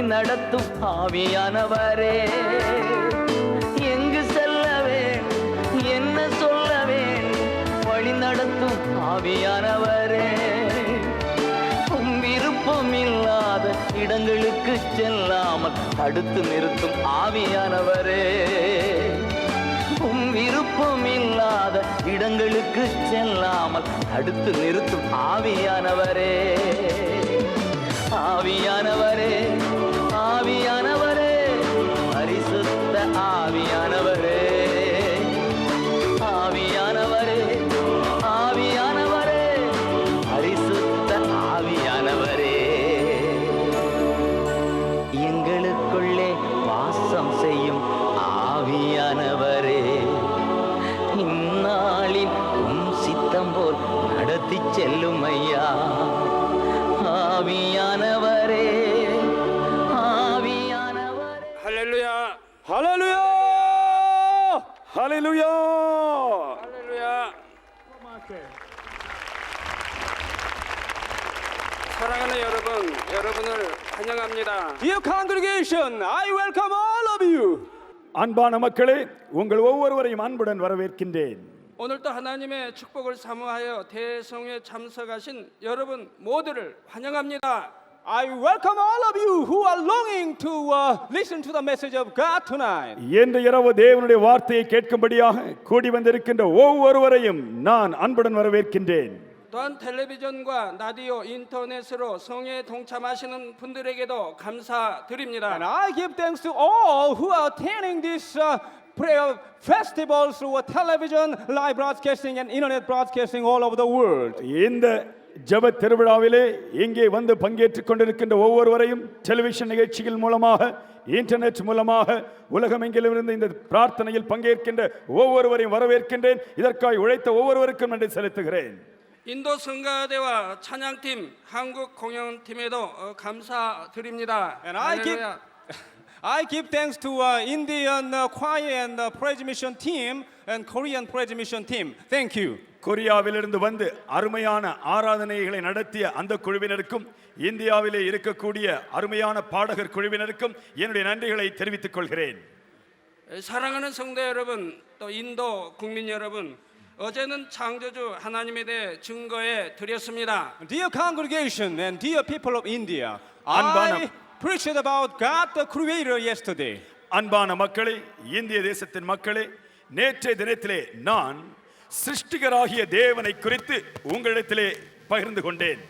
வழி நடத்தும் ஆவியானவரே, எங்கு செல்லவேன் என்ன சொல்லவேன் வழி நடத்தும் ஆவியானவரே, விருப்பம் இல்லாத இடங்களுக்கு செல்லாமல் தடுத்து நிறுத்தும் ஆவியானவரே, விருப்பம் இல்லாத இடங்களுக்கு செல்லாமல் தடுத்து நிறுத்தும் ஆவியானவரே, ஆவியானவரே ஆவியானவரே பரிசுத்த ஆவியானவரே, ஆவியானவரே ஆவியானவரே பரிசுத்த ஆவியானவரே, எங்களுக்குள்ளே வாசம் செய்யும் ஆவியானவரே, இந்நாளில் சித்தம் போல் நடத்தி செல்லும் ஐயா, ஆவியானவரே ஆவியானவரே. 할렐루야 할렐루야! 할렐루야! 할렐루야. 사랑하는 여러분, 여러분을 환영합니다. Dear congregation, I welcome all of you. அன்பான மக்களே, உங்கள் ஒவ்வொருவரையும் அன்புடன் வரவேற்கின்றேன். 오늘도 하나님의 축복을 사모하여 대성회에 참석하신 여러분 모두를 환영합니다. I welcome all of you who are longing to listen to the message of God tonight. இன்று இரவு தேவனுடைய வார்த்தையை கேட்கும்படியாக கூடி வந்திருக்கின்ற ஒவ்வொருவரையும் நான் அன்புடன் வரவேற்கின்றேன். 또한 텔레비전과 라디오, 인터넷으로 성회에 동참하시는 분들에게도 감사드립니다. And I give thanks to all who are attending this prayer festival through television, live broadcasting and internet broadcasting all over the world. இந்த ஜெப திருவிழாவிலே இங்கே வந்து பங்கேற்றுக் கொண்டிருக்கின்ற ஒவ்வொருவரையும் டெலிவிஷன் நிகழ்ச்சிகள் மூலமாக, இன்டர்நெட் மூலமாக உலகமெங்கிலிருந்து இந்த பிரார்த்தனையில் பங்கேற்கின்ற ஒவ்வொருவரையும் வரவேற்கின்றேன். இதற்காக உழைத்த ஒவ்வொருவருக்கும் நன்றி செலுத்துகிறேன். 인도 성가대와 찬양팀, 한국 공연팀에도 감사드립니다. And I give thanks to Indian choir and praise mission team and Korean praise mission team. Thank you. கொரியாவிலிருந்து வந்து அருமையான ஆராதனைகளை நடத்திய அந்த குழுவினருக்கும், இந்தியாவிலே இருக்கக்கூடிய அருமையான பாடகர் குழுவினருக்கும் என்னுடைய நன்றிகளை தெரிவித்துக் கொள்கிறேன். 사랑하는 성도 여러분, 또 인도 국민 여러분, 어제는 창조주 하나님에 대해 증거해 드렸습니다. Dear congregation and dear people of India, I preached about God the Creator yesterday. அன்பான மக்களே, இந்திய தேசத்தின் மக்களே, நேற்றைய தினத்திலே நான் சிருஷ்டிகராகிய தேவனை குறித்து உங்களிடத்திலே பகிர்ந்து கொண்டேன்.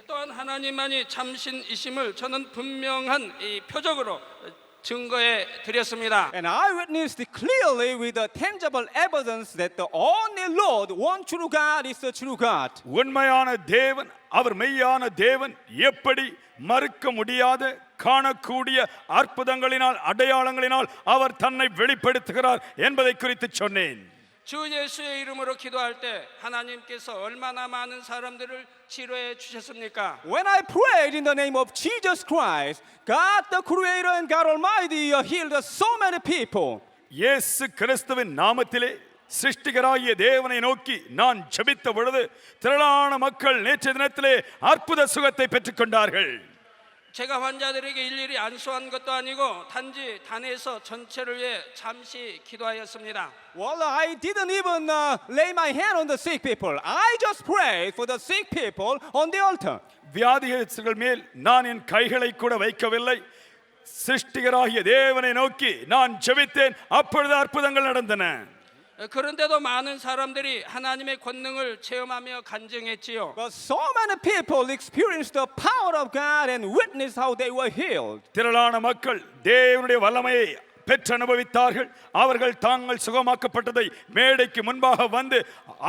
또한 하나님만이 참신이심을 저는 분명한 이 표적으로 증거해 드렸습니다. And I witnessed clearly with the tangible evidence that the only Lord, one true God, is the true God. உண்மையான தேவன், அவர் மெய்யான தேவன், எப்படி மறுக்க முடியாத காணக்கூடிய அற்புதங்களினால் அடையாளங்களினால் அவர் தன்னை வெளிப்படுத்துகிறார் என்பதை குறித்து சொன்னேன். 주 예수의 이름으로 기도할 때 하나님께서 얼마나 많은 사람들을 치료해 주셨습니까? When I prayed in the name of Jesus Christ, God the Creator and God Almighty healed so many people. இயேசு கிறிஸ்துவின் நாமத்திலே சிருஷ்டிகராகிய தேவனை நோக்கி நான் ஜெபித்த பொழுது திரளான மக்கள் நேற்றைய தினத்திலே அற்புத சுகத்தை பெற்றுக்கொண்டார்கள். 제가 환자들에게 일일이 안수한 것도 아니고 단지 단에서 전체를 위해 잠시 기도하였습니다. Well, I didn't even lay my hand on the sick people. I just prayed for the sick people on the altar. வியாதிகள் மேல் நான் என் கைகளை கூட வைக்கவில்லை. சிருஷ்டிகராகிய தேவனை நோக்கி நான் ஜெபித்தேன். அப்பொழுது அற்புதங்கள் நடந்தன. 그런데도 많은 사람들이 하나님의 권능을 체험하며 간증했지요. But so many people experienced the power of God and witnessed how they were healed. திரளான மக்கள் தேவனுடைய வல்லமையை பெற்று அனுபவித்தார்கள். அவர்கள் தாங்கள் சுகமாக்கப்பட்டதை மேடைக்கு முன்பாக வந்து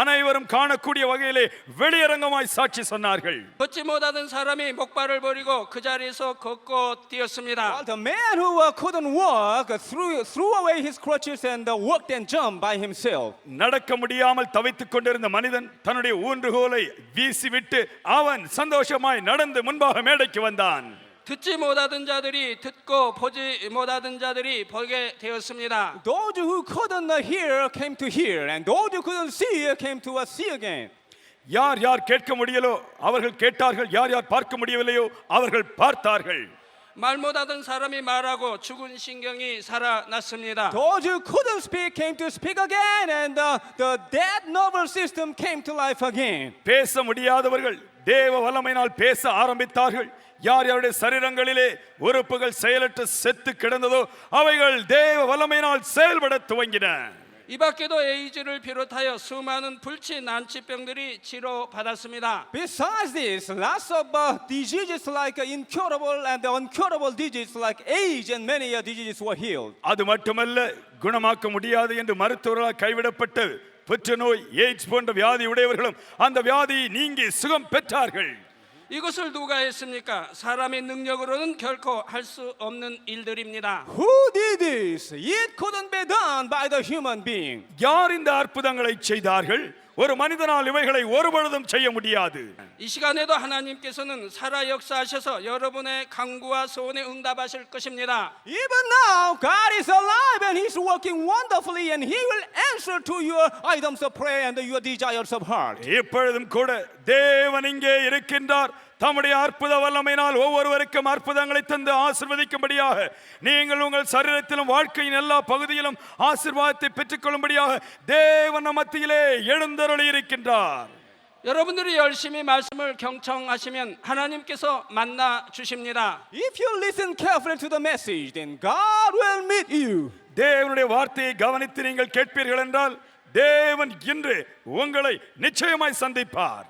அனைவரும் காணக்கூடிய வகையிலே வெளியரங்கமாய் சாட்சி சொன்னார்கள். 걷지 못하던 사람이 목발을 버리고 그 자리에서 걷고 뛰었습니다. The man who couldn't walk threw away his crutches and walked and jumped by himself. நடக்க முடியாமல் தவித்துக் கொண்டிருந்த மனிதன் தன்னுடைய ஊன்றுகோலை வீசிவிட்டு அவன் சந்தோஷமாய் நடந்து முன்பாக மேடைக்கு வந்தான். 듣지 못하던 자들이 듣고 보지 못하던 자들이 보게 되었습니다. Those who couldn't hear came to hear, and those who couldn't see came to see again. யார் யார் கேட்க முடியலோ அவர்கள் கேட்டார்கள், யார் யார் பார்க்க முடியவில்லையோ அவர்கள் பார்த்தார்கள். 말 못하던 사람이 말하고 죽은 신경이 살아났습니다. Those who couldn't speak came to speak again, and the dead nervous system came to life again. பேச முடியாதவர்கள் தேவ வல்லமையினால் பேச ஆரம்பித்தார்கள். யார் யாருடைய சரீரங்களிலே உறுப்புகள் செயலற்று செத்து கிடந்ததோ அவைகள் தேவ வல்லமையினால் செயல்பட துவங்கின. 이 밖에도 에이즈를 비롯하여 수많은 불치 난치병들이 치료받았습니다. Besides this, lots of diseases like incurable and uncurable diseases like AIDS and many diseases were healed. அது மட்டுமல்ல, குணமாக்க முடியாது என்று மருத்துவர்களால் கைவிடப்பட்டு புற்றுநோய், எய்ட்ஸ் போன்ற வியாதி உடையவர்களும் அந்த வியாதி நீங்கி சுகம் பெற்றார்கள். 이것을 누가 했습니까? 사람의 능력으로는 결코 할 수 없는 일들입니다. Who did this? It couldn't be done by the human being. யார் இந்த அற்புதங்களை செய்தார்கள்? ஒரு மனிதனால் இவைகளை ஒருபொழுதும் செய்ய முடியாது. 이 시간에도 하나님께서는 살아 역사하셔서 여러분의 간구와 소원에 응답하실 것입니다. Even now, God is alive and He's working wonderfully, and He will answer to your items of prayer and your desires of heart. இப்பொழுதும் கூட தேவன் இங்கே இருக்கின்றார். தம்முடைய அற்புத வல்லமையினால் ஒவ்வொருவருக்கும் அற்புதங்களை தந்து ஆசீர்வதிக்கும்படியாக நீங்கள் உங்கள் சரீரத்திலும் வாழ்க்கையின் எல்லா பகுதியிலும் ஆசீர்வாதத்தை பெற்றுக்கொள்ளும்படியாக தேவன் நம் மத்தியிலே எழுந்தருளி இருக்கின்றார். 여러분들이 열심히 말씀을 경청하시면 하나님께서 만나 주십니다. If you listen carefully to the message, then God will meet you. தேவனுடைய வார்த்தையை கவனித்து நீங்கள் கேட்பீர்கள் என்றால் தேவன் இன்று உங்களை நிச்சயமாய் சந்திப்பார்.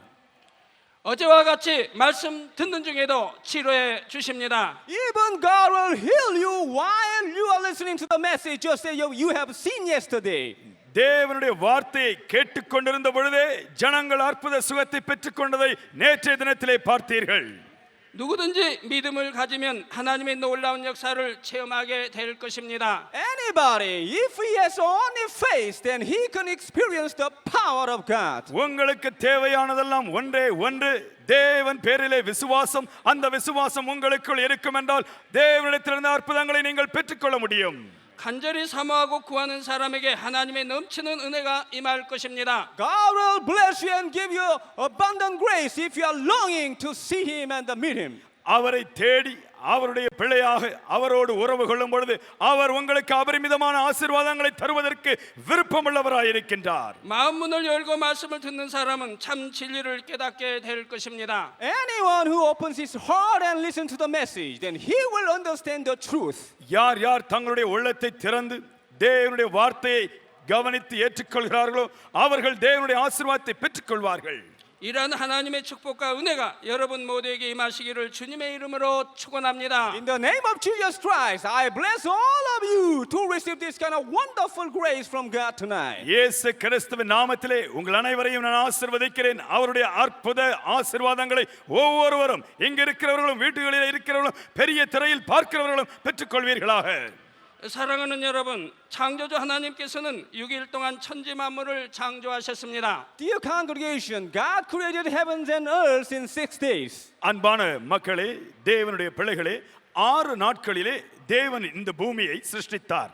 어제와 같이 말씀 듣는 중에도 치료해 주십니다. Even God will heal you while you are listening to the message, just as you have seen yesterday. தேவனுடைய வார்த்தையை கேட்டுக்கொண்டிருந்த பொழுதே ஜனங்கள் அற்புத சுகத்தை பெற்றுக்கொண்டதை நேற்றைய தினத்திலே பார்த்தீர்கள். 누구든지 믿음을 가지면 하나님의 놀라운 역사를 체험하게 될 것입니다. Anybody, if he has only faith, then he can experience the power of God. உங்களுக்கு தேவையானதெல்லாம் ஒன்றே ஒன்று, தேவன் பேரிலே விசுவாசம். அந்த விசுவாசம் உங்களுக்குள் இருக்கும் என்றால் தேவனிடத்திலிருந்து அற்புதங்களை நீங்கள் பெற்றுக்கொள்ள முடியும். 간절히 사모하고 구하는 사람에게 하나님의 넘치는 은혜가 임할 것입니다. God will bless you and give you abundant grace if you are longing to see Him and meet Him. அவரை தேடி அவருடைய பிள்ளையாக அவரோடு உறவு கொள்ளும் பொழுது அவர் உங்களுக்கு அபரிமிதமான ஆசீர்வாதங்களை தருவதற்கு விருப்பமுள்ளவராயிருக்கின்றார். 마음 문을 열고 말씀을 듣는 사람은 참 진리를 깨닫게 될 것입니다. Anyone who opens his heart and listens to the message, then he will understand the truth. யார் யார் தங்களுடைய உள்ளத்தை திறந்து தேவனுடைய வார்த்தையை கவனித்து ஏற்றுக்கொள்கிறார்களோ அவர்கள் தேவனுடைய ஆசீர்வாதத்தை பெற்றுக்கொள்வார்கள். 이러한 하나님의 축복과 은혜가 여러분 모두에게 임하시기를 주님의 이름으로 축원합니다. In the name of Jesus Christ, I bless all of you to receive this kind of wonderful grace from God tonight. இயேசு கிறிஸ்துவின் நாமத்திலே உங்கள் அனைவரையும் நான் ஆசீர்வதிக்கிறேன். அவருடைய அற்புத ஆசீர்வாதங்களை ஒவ்வொருவரும் இங்க இருக்கிறவர்களும் வீட்டுகளில் இருக்கிறவர்களும் பெரிய திரையில் பார்க்கிறவர்களும் பெற்றுக்கொள்வீர்களாக. 사랑하는 여러분, 창조주 하나님께서는 6일 동안 천지 만물을 창조하셨습니다. Dear congregation, God created heavens and earth in 6 days. அன்பான மக்களே, தேவனுடைய பிள்ளைகளே, 6 நாட்களிலே தேவன் இந்த பூமியை சிருஷ்டித்தார்.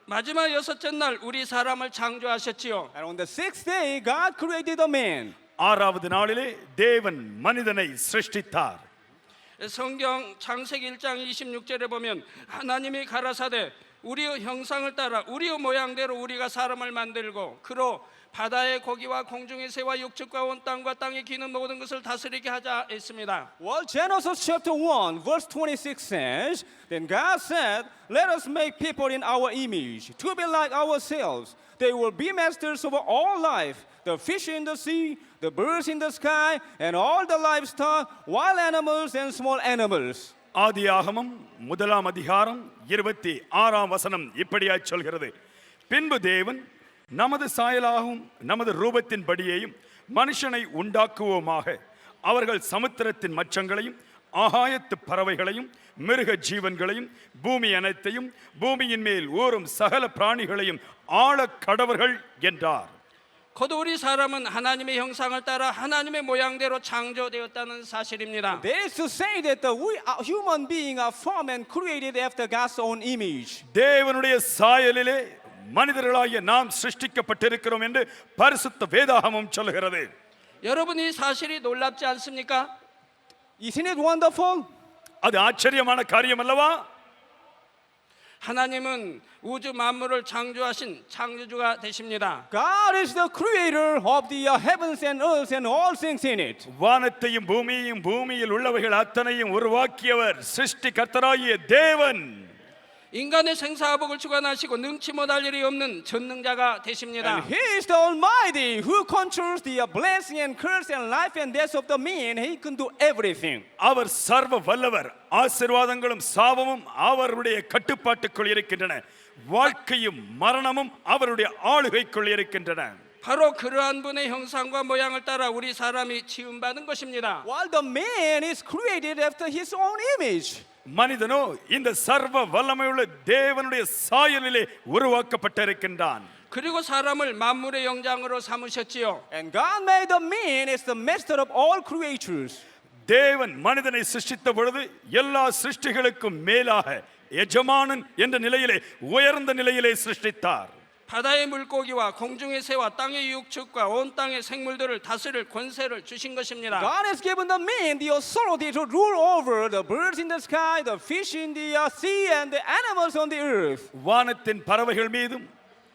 마지막 6째 날 우리 사람을 창조하셨지요. And on the 6th day, God created a man. 6வது நாளிலே தேவன் மனிதனை சிருஷ்டித்தார். 성경 창세기 1장 26절에 보면 하나님이 가라사대 우리의 형상을 따라 우리의 모양대로 우리가 사람을 만들고 그로 바다의 고기와 공중의 새와 육축과 온 땅과 땅에 기는 모든 것을 다스리게 하자 했습니다. Well, Genesis chapter 1, verse 26 says, Then God said, Let us make people in our image, to be like ourselves. They will be masters over all life, the fish in the sea, the birds in the sky, and all the livestock, wild animals and small animals. ஆதியாகமம் 1ஆம் அதிகாரம் 26ஆம் வசனம் இப்படியாய் சொல்கிறது. பின்பு தேவன் நமது சாயலாகவும் நமது ரூபத்தின்படியேயும் மனுஷனை உண்டாக்குவோமாக, அவர்கள் சமுத்திரத்தின் மச்சங்களையும் ஆகாயத்து பறவைகளையும் மிருக ஜீவன்களையும் பூமி அனைத்தையும் பூமியின் மேல் ஊறும் சகல பிராணிகளையும் ஆள கடவர்கள் என்றார். 곧 우리 사람은 하나님의 형상을 따라 하나님의 모양대로 창조되었다는 사실입니다. That is to say that we human beings are formed and created after God's own image. தேவனுடைய சாயலிலே மனிதர்களாகிய நாம் சிருஷ்டிக்கப்பட்டிருக்கிறோம் என்று பரிசுத்த வேதாகமம் சொல்கிறது. 여러분 이 사실이 놀랍지 않습니까? Isn't it wonderful? அது ஆச்சரியமான காரியம் அல்லவா? 하나님은 우주 만물을 창조하신 창조주가 되십니다. God is the creator of the heavens and earth and all things in it. வானத்தையும் பூமியையும் பூமியில் உள்ளவைகள் அத்தனையும் உருவாக்கியவர் சிருஷ்டிகர்த்தராகிய தேவன். 인간의 생사화복을 주관하시고 능치 못할 일이 없는 전능자가 되십니다. And He is the Almighty who controls the blessing and curse and life and death of the man. He can do everything. அவர் சர்வ வல்லவர். ஆசீர்வாதங்களும் சாபமும் அவருடைய கட்டுப்பாட்டுக்குள் இருக்கின்றன. வாழ்க்கையும் மரணமும் அவருடைய ஆளுகைக்குள் இருக்கின்றன. 바로 그러한 분의 형상과 모양을 따라 우리 사람이 지음받은 것입니다. While the man is created after his own image. மனிதனோ இந்த சர்வ வல்லமையுள்ள தேவனுடைய சாயலிலே உருவாக்கப்பட்டிருக்கின்றான். 그리고 사람을 만물의 영장으로 삼으셨지요. And God made the man as the master of all creatures. தேவன் மனிதனை சிருஷ்டித்த பொழுது எல்லா சிருஷ்டிகளுக்கும் மேலாக எஜமானன் என்ற நிலையிலே உயர்ந்த நிலையிலே சிருஷ்டித்தார். 바다의 물고기와 공중의 새와 땅의 육축과 온 땅의 생물들을 다스릴 권세를 주신 것입니다. God has given the man the authority to rule over the birds in the sky, the fish in the sea, and the animals on the earth. வானத்தின் பறவைகள் மீதும்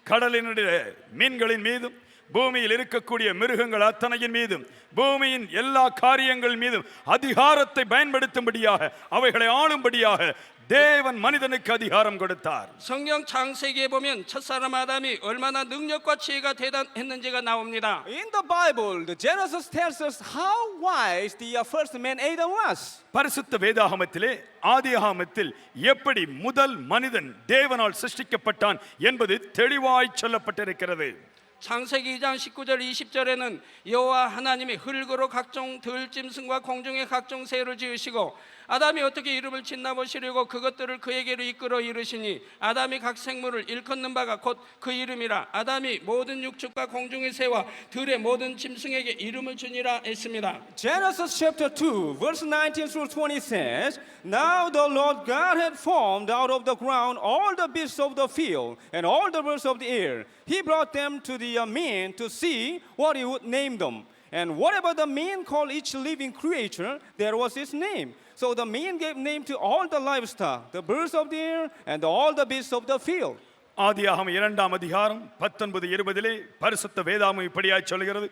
கடலினுடைய மீன்களின் மீதும் பூமியில் இருக்கக்கூடிய மிருகங்கள் அத்தனையின் மீதும் பூமியின் எல்லா காரியங்கள் மீதும் அதிகாரத்தை பயன்படுத்தும்படியாக அவைகளை ஆளும்படியாக தேவன் மனிதனுக்கு அதிகாரம் கொடுத்தார். 성경 창세기에 보면 첫사람 아담이 얼마나 능력과 지혜가 대단했는지가 나옵니다. In the Bible, the Genesis tells us how wise the first man Adam was. பரிசுத்த வேதாகமத்திலே ஆதியாகமத்தில் எப்படி முதல் மனிதன் தேவனால் சிருஷ்டிக்கப்பட்டான் என்பது தெளிவாய் சொல்லப்பட்டிருக்கிறது. 창세기 2장 19절 20절에는 여호와 하나님이 흙으로 각종 들짐승과 공중의 각종 새를 지으시고 아담이 어떻게 이름을 짓나 보시려고 그것들을 그에게로 이끌어 이르시니 아담이 각 생물을 일컫는 바가 곧 그 이름이라 아담이 모든 육축과 공중의 새와 들의 모든 짐승에게 이름을 주니라 했습니다. Genesis chapter 2 verse 19 through 20 says, Now the Lord God had formed out of the ground all the beasts of the field and all the birds of the air. He brought them to the man to see what he would name them. And whatever the man called each living creature, that was his name. So the man gave name to all the livestock, the birds of the air, and all the beasts of the field. ஆதியாகமம் 2ஆம் அதிகாரம் 19-20 பரிசுத்த வேதாகமம் இப்படியாய் சொல்கிறது.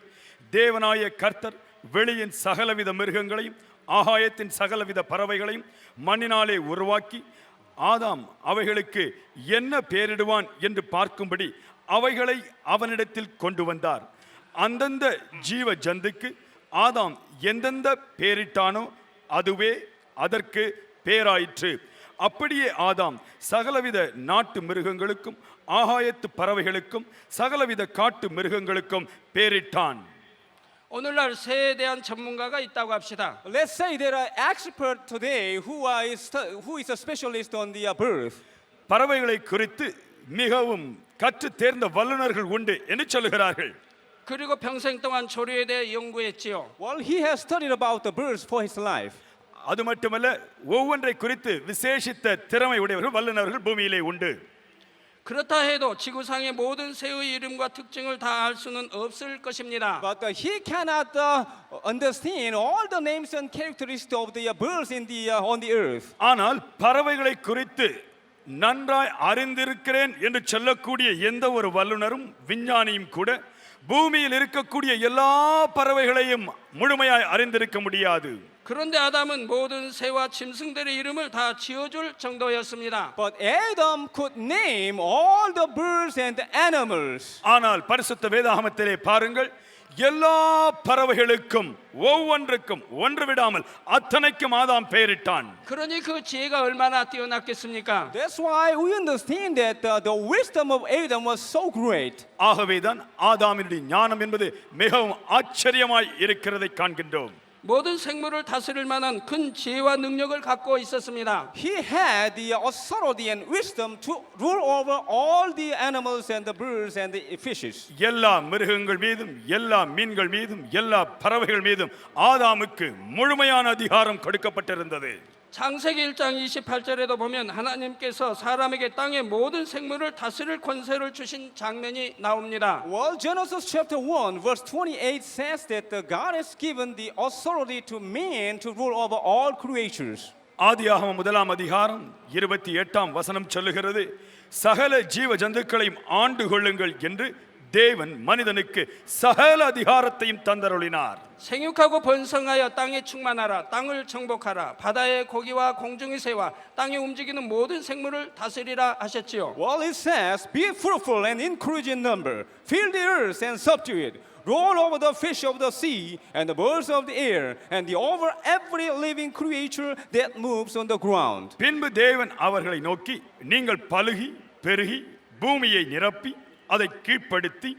தேவனாய கர்த்தர் வெளியின் சகலவித மிருகங்களையும் ஆகாயத்தின் சகலவித பறவைகளையும் மண்ணினாலே உருவாக்கி ஆதாம் அவைகளுக்கு என்ன பெயரிடுவான் என்று பார்க்கும்படி அவைகளை அவனிடத்தில் கொண்டு வந்தார். அந்தந்த ஜீவ ஜந்துக்கு ஆதாம் எந்தெந்த பெயரிட்டானோ அதுவே அதற்கு பேராயிற்று. அப்படியே ஆதாம் சகலவித நாட்டு மிருகங்களுக்கும் ஆகாயத்து பறவைகளுக்கும் சகலவித காட்டு மிருகங்களுக்கும் பேரிட்டான். 오늘날 새에 대한 전문가가 있다고 합시다. Let's say there are experts today who is a specialist on the birth. பறவைகளை குறித்து மிகவும் கற்று தேர்ந்த வல்லுநர்கள் உண்டு என்று சொல்லுகிறார்கள். 그리고 평생 동안 조류에 대해 연구했지요. Well, he has studied about the birds for his life. அது மட்டுமல்ல ஒவ்வொன்றை குறித்து விசேஷித்த திறமை உடையவர்கள் வல்லுநர்கள் பூமியிலே உண்டு. 그렇다 해도 지구상의 모든 새의 이름과 특징을 다 알 수는 없을 것입니다. But he cannot understand all the names and characteristics of the birds on the earth. ஆனால் பறவைகளை குறித்து நன்றாய் அறிந்திருக்கிறேன் என்று சொல்லக்கூடிய எந்த ஒரு வல்லுனரும் விஞ்ஞானியும் கூட பூமியில் இருக்கக்கூடிய எல்லா பறவைகளையும் முழுமையாய் அறிந்திருக்க முடியாது. 그런데 아담은 모든 새와 짐승들의 이름을 다 지어줄 정도였습니다. But Adam could name all the birds and the animals. ஆனால் பரிசுத்த வேதாகமத்திலே பாருங்கள், எல்லா பறவைகளுக்கும் ஒவ்வொன்றுக்கும் ஒன்று விடாமல் அத்தனைக்கும் ஆதாம் பெயரிட்டான். 그러니 그 지혜가 얼마나 뛰어났겠습니까? That's why we understand that the wisdom of Adam was so great. ஆகவேதான் ஆதாமினுடைய ஞானம் என்பது மிகவும் ஆச்சரியமாய் இருக்கிறதை காண்கின்றோம். 모든 생물을 다스릴 만한 큰 지혜와 능력을 갖고 있었습니다. He had the authority and wisdom to rule over all the animals and the birds and the fishes. எல்லா மிருகங்கள் மீதும் எல்லா மீன்கள் மீதும் எல்லா பறவைகள் மீதும் ஆதாமுக்கு முழுமையான அதிகாரம் கொடுக்கப்பட்டிருந்தது. 창세기 1장 28절에도 보면 하나님께서 사람에게 땅의 모든 생물을 다스릴 권세를 주신 장면이 나옵니다. Well, Genesis chapter 1 verse 28 says that God has given the authority to man to rule over all creatures. ஆதியாகமம் 1 அதிகாரம் 28 வசனம் சொல்லுகிறது, சகல ஜீவ ஜந்துக்களையும் ஆண்டு கொள்ளுங்கள் என்று தேவன் மனிதனுக்கு சகல அதிகாரத்தையும் தந்தருளினார். 생육하고 번성하여 땅에 충만하라. 땅을 정복하라. 바다의 고기와 공중의 새와 땅에 움직이는 모든 생물을 다스리라 하셨지요. Well, it says, be fruitful and increase in number, fill the earth and subdue it, roll over the fish of the sea and the birds of the air, and over every living creature that moves on the ground. பின்பு தேவன் அவர்களை நோக்கி, நீங்கள் பலுகி பெருகி பூமியை நிரப்பி அதை கீழ்ப்படுத்தி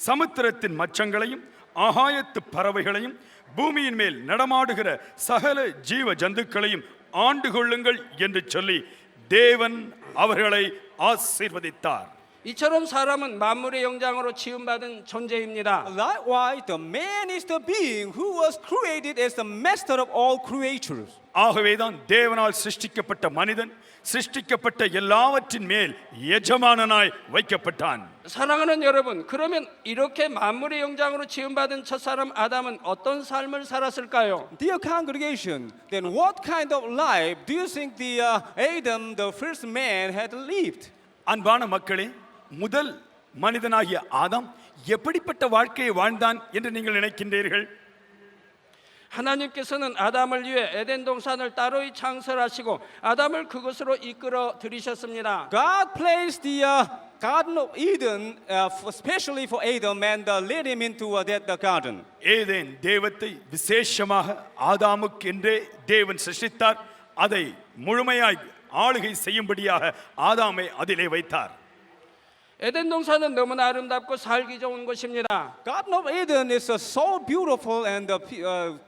சமுத்திரத்தின் மச்சங்களையும் ஆகாயத்து பறவைகளையும் பூமியின் மேல் நடமாடுகிற சகல ஜீவ ஜந்துக்களையும் ஆண்டு கொள்ளுங்கள் என்று சொல்லி தேவன் அவர்களை ஆசீர்வதித்தார். 이처럼 사람은 만물의 영장으로 지음받은 존재입니다. Likewise, the man is the being who was created as the master of all creatures. ஆகவேதான் தேவனால் சிருஷ்டிக்கப்பட்ட மனிதன் சிருஷ்டிக்கப்பட்ட எல்லாவற்றின் மேல் எஜமானனாய் வைக்கப்பட்டான். 사랑하는 여러분, 그러면 이렇게 만물의 영장으로 지음받은 첫사람 아담은 어떤 삶을 살았을까요? Dear congregation, then what kind of life do you think the Adam, the first man, had lived? அன்பான மக்களே, முதல் மனிதனாகிய ஆதாம் எப்படிப்பட்ட வாழ்க்கையை வாழ்ந்தான் என்று நீங்கள் நினைக்கின்றீர்கள்? 하나님께서는 아담을 위해 에덴 동산을 따로이 창설하시고 아담을 그곳으로 이끌어 들이셨습니다. God placed the Garden of Eden especially for Adam and led him into that garden. ஏதேன் தேவத்தை விசேஷமாக ஆதாமுக்கு என்றே தேவன் சிருஷ்டித்தார். அதை முழுமையாய் ஆளுகை செய்யும்படியாக ஆதாமை அதிலே வைத்தார். 에덴 동산은 너무나 아름답고 살기 좋은 곳입니다. Garden of Eden is so beautiful and a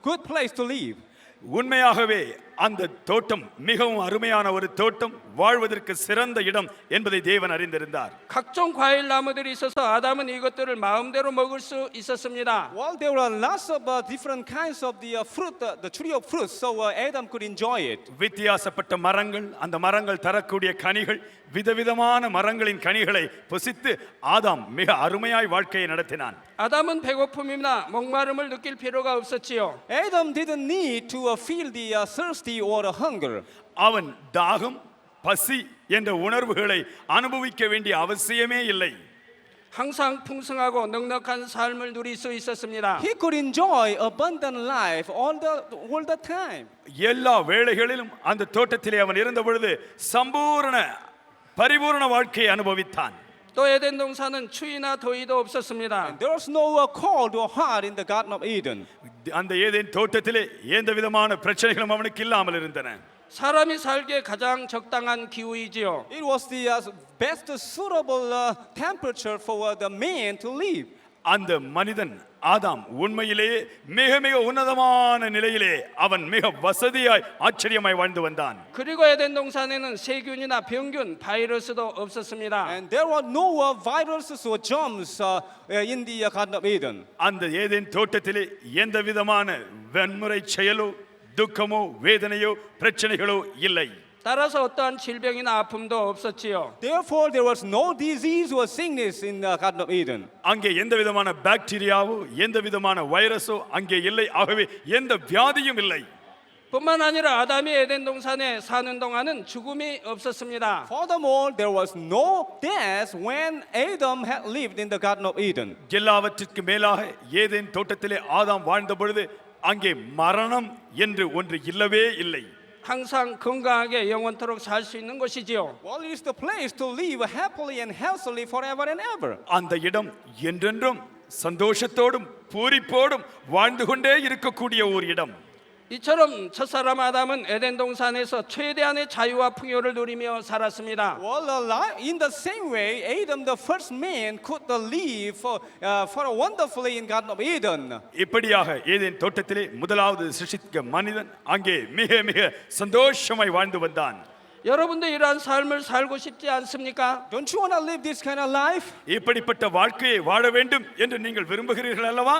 good place to live. உண்மையாகவே அந்த தோட்டம் மிகவும் அருமையான ஒரு தோட்டம், வாழ்வதற்கு சிறந்த இடம் என்பதை தேவன் அறிந்திருந்தார். 각종 과일 나무들이 있어서 아담은 이것들을 마음대로 먹을 수 있었습니다. Well, there were lots of different kinds of the fruit, the tree of fruits, so Adam could enjoy it. வித்தியாசப்பட்ட மரங்கள், அந்த மரங்கள் தரக்கூடிய கனிகள், விதவிதமான மரங்களின் கனிகளை புசித்து ஆதாம் மிக அருமையாய் வாழ்க்கையை நடத்தினான். 아담은 배고픔이나 목마름을 느낄 필요가 없었지요. Adam didn't need to feel the thirsty or hunger. அவன் தாகம், பசி என்ற உணர்வுகளை அனுபவிக்க வேண்டிய அவசியமே இல்லை. 항상 풍성하고 넉넉한 삶을 누릴 수 있었습니다. He could enjoy abundant life all the time. எல்லா வேளைகளிலும் அந்த தோட்டத்திலே அவன் இருந்த பொழுது சம்பூரண பரிபூரண வாழ்க்கையை அனுபவித்தான். 또 에덴 동산은 추위나 더위도 없었습니다. There was no cold or hot in the Garden of Eden. அந்த ஏதேன் தோட்டத்திலே எந்த விதமான பிரச்சனைகளும் அவனுக்கு இல்லாமல் இருந்தன. 사람이 살기에 가장 적당한 기후이지요. It was the best suitable temperature for the man to live. அந்த மனிதன் ஆதாம் உண்மையிலேயே மிக மிக உன்னதமான நிலையிலே அவன் மிக வசதியாய் ஆச்சரியமாய் வாழ்ந்து வந்தான். 그리고 에덴 동산에는 세균이나 병균, 바이러스도 없었습니다. And there were no viruses or germs in the Garden of Eden. அந்த ஏதேன் தோட்டத்திலே எந்த விதமான வன்முறை செயலோ துக்கமோ வேதனையோ பிரச்சனைகளோ இல்லை. 따라서 어떠한 질병이나 아픔도 없었지요. Therefore, there was no disease or sickness in the Garden of Eden. அங்கே எந்த விதமான பாக்டீரியாவோ எந்த விதமான வைரஸோ அங்கே இல்லை. ஆகவே எந்த வியாதியும் இல்லை. 뿐만 아니라 아담이 에덴 동산에 사는 동안은 죽음이 없었습니다. Furthermore, there was no death when Adam had lived in the Garden of Eden. எல்லாவற்றிற்கு மேலாக ஏதேன் தோட்டத்திலே ஆதாம் வாழ்ந்த பொழுது அங்கே மரணம் என்று ஒன்று இல்லவே இல்லை. 항상 건강하게 영원토록 살 수 있는 곳이지요. Well, it is the place to live happily and healthily forever and ever. அந்த இடம் என்றென்றும் சந்தோஷத்தோடும் பூரிப்போடும் வாழ்ந்து கொண்டே இருக்கக்கூடிய ஒரு இடம். 이처럼 첫사람 아담은 에덴 동산에서 최대한의 자유와 풍요를 누리며 살았습니다. Well, in the same way, Adam, the first man, could live for wonderfully in Garden of Eden. இப்படியாக ஏதேன் தோட்டத்திலே முதலாவது சிருஷ்டிக்க மனிதன் அங்கே மிக மிக சந்தோஷமாய் வாழ்ந்து வந்தான். 여러분도 이러한 삶을 살고 싶지 않습니까? Don't you want to live this kind of life? இப்படிப்பட்ட வாழ்க்கையை வாழ வேண்டும் என்று நீங்கள் விரும்புகிறீர்கள் அல்லவா?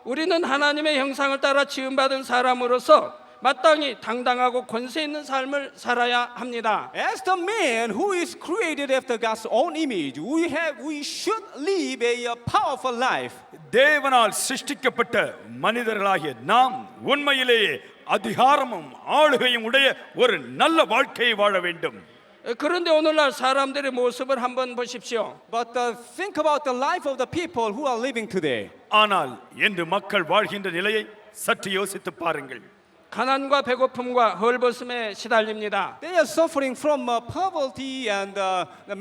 우리는 하나님의 형상을 따라 지음받은 사람으로서 마땅히 당당하고 권세 있는 삶을 살아야 합니다. As the man who is created after God's own image, we should live a powerful life. தேவனால் சிருஷ்டிக்கப்பட்ட மனிதர்களாகிய நாம் உண்மையிலேயே அதிகாரமும் ஆளுகையும் உடைய ஒரு நல்ல வாழ்க்கையை வாழ வேண்டும். 그런데 오늘날 사람들의 모습을 한번 보십시오. But think about the life of the people who are living today. ஆனால் இன்று மக்கள் வாழ்கின்ற நிலையை சற்று யோசித்து பாருங்கள். 가난과 배고픔과 헐벗음에 시달립니다. They are suffering from poverty and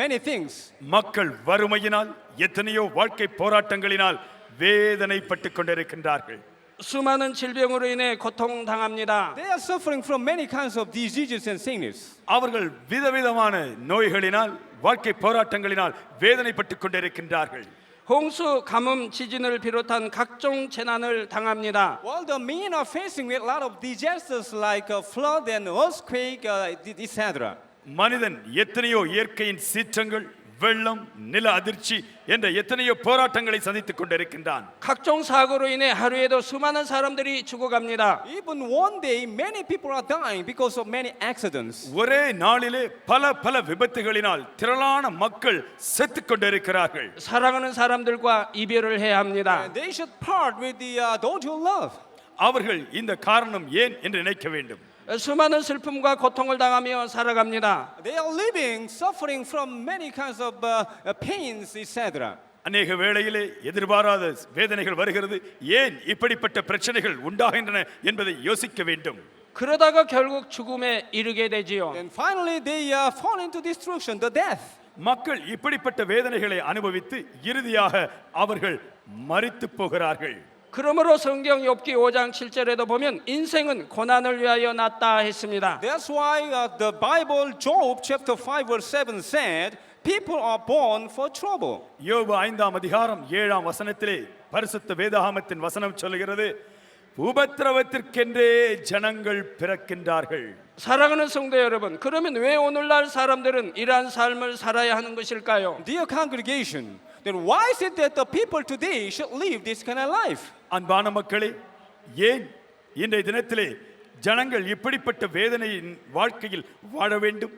many things. மக்கள் வறுமையினால் எத்தனையோ வாழ்க்கை போராட்டங்களினால் வேதனைப்பட்டுக் கொண்டிருக்கின்றார்கள். 수많은 질병으로 인해 고통당합니다. They are suffering from many kinds of diseases and sickness. அவர்கள் விதவிதமான நோய்களினால் வாழ்க்கை போராட்டங்களினால் வேதனைப்பட்டுக் கொண்டிருக்கின்றார்கள். 홍수, 가뭄, 지진을 비롯한 각종 재난을 당합니다. Well, the men are facing with a lot of disasters like flood and earthquake, etc. மனிதன் எத்தனையோ இயற்கையின் சீற்றங்கள், வெள்ளம், நில அதிர்ச்சி என்ற எத்தனையோ போராட்டங்களை சந்தித்துக் கொண்டிருக்கின்றான். 각종 사고로 인해 하루에도 수많은 사람들이 죽어갑니다. Even one day, many people are dying because of many accidents. ஒரே நாளிலே பல விபத்துகளினால் திரளான மக்கள் செத்துக் கொண்டிருக்கிறார்கள். 사랑하는 사람들과 이별을 해야 합니다. And they should part with those who love. அவர்கள் இந்த காரணம் ஏன் என்று நினைக்க வேண்டும். 수많은 슬픔과 고통을 당하며 살아갑니다. They are living, suffering from many kinds of pains, etc. அநேக வேளையிலே எதிர்பாராத வேதனைகள் வருகிறது. ஏன் இப்படிப்பட்ட பிரச்சனைகள் உண்டாகின்றன என்பதை யோசிக்க வேண்டும். 그러다가 결국 죽음에 이르게 되지요. And finally, they fall into destruction, the death. மக்கள் இப்படிப்பட்ட வேதனைகளை அனுபவித்து இறுதியாக அவர்கள் மரித்து போகிறார்கள். 그러므로 성경 욥기 5장 7절에도 보면 인생은 고난을 위하여 났다 했습니다. That's why the Bible, Job chapter 5 verse 7 said, people are born for trouble. யோபு 5ஆம் அதிகாரம் 7ஆம் வசனத்திலே பரிசுத்த வேதாகமத்தின் வசனம் சொல்கிறது, உபத்திரவத்திற்கென்றே ஜனங்கள் பிறக்கின்றார்கள். 사랑하는 성도 여러분, 그러면 왜 오늘날 사람들은 이러한 삶을 살아야 하는 것일까요? Dear congregation, then why is it that the people today should live this kind of life? அன்பான மக்களே, ஏன் இன்றைய தினத்திலே ஜனங்கள் இப்படிப்பட்ட வேதனையின் வாழ்க்கையில் வாழ வேண்டும்?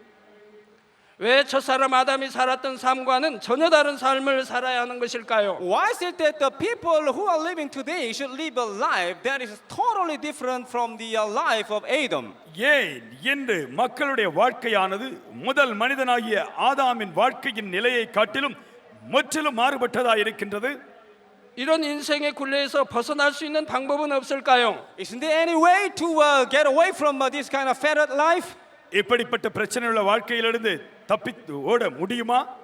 왜 첫사람 아담이 살았던 삶과는 전혀 다른 삶을 살아야 하는 것일까요? Why is it that the people who are living today should live a life that is totally different from the life of Adam? ஏன் இன்று மக்களுடைய வாழ்க்கையானது முதல் மனிதனாகிய ஆதாமின் வாழ்க்கையின் நிலையை காட்டிலும் முற்றிலும் மாறுபட்டதாக இருக்கின்றது? 이런 인생의 굴레에서 벗어날 수 있는 방법은 없을까요? Isn't there any way to get away from this kind of fettered life? இப்படிப்பட்ட பிரச்சனையுள்ள வாழ்க்கையிலிருந்து தப்பித்து ஓட முடியுமா?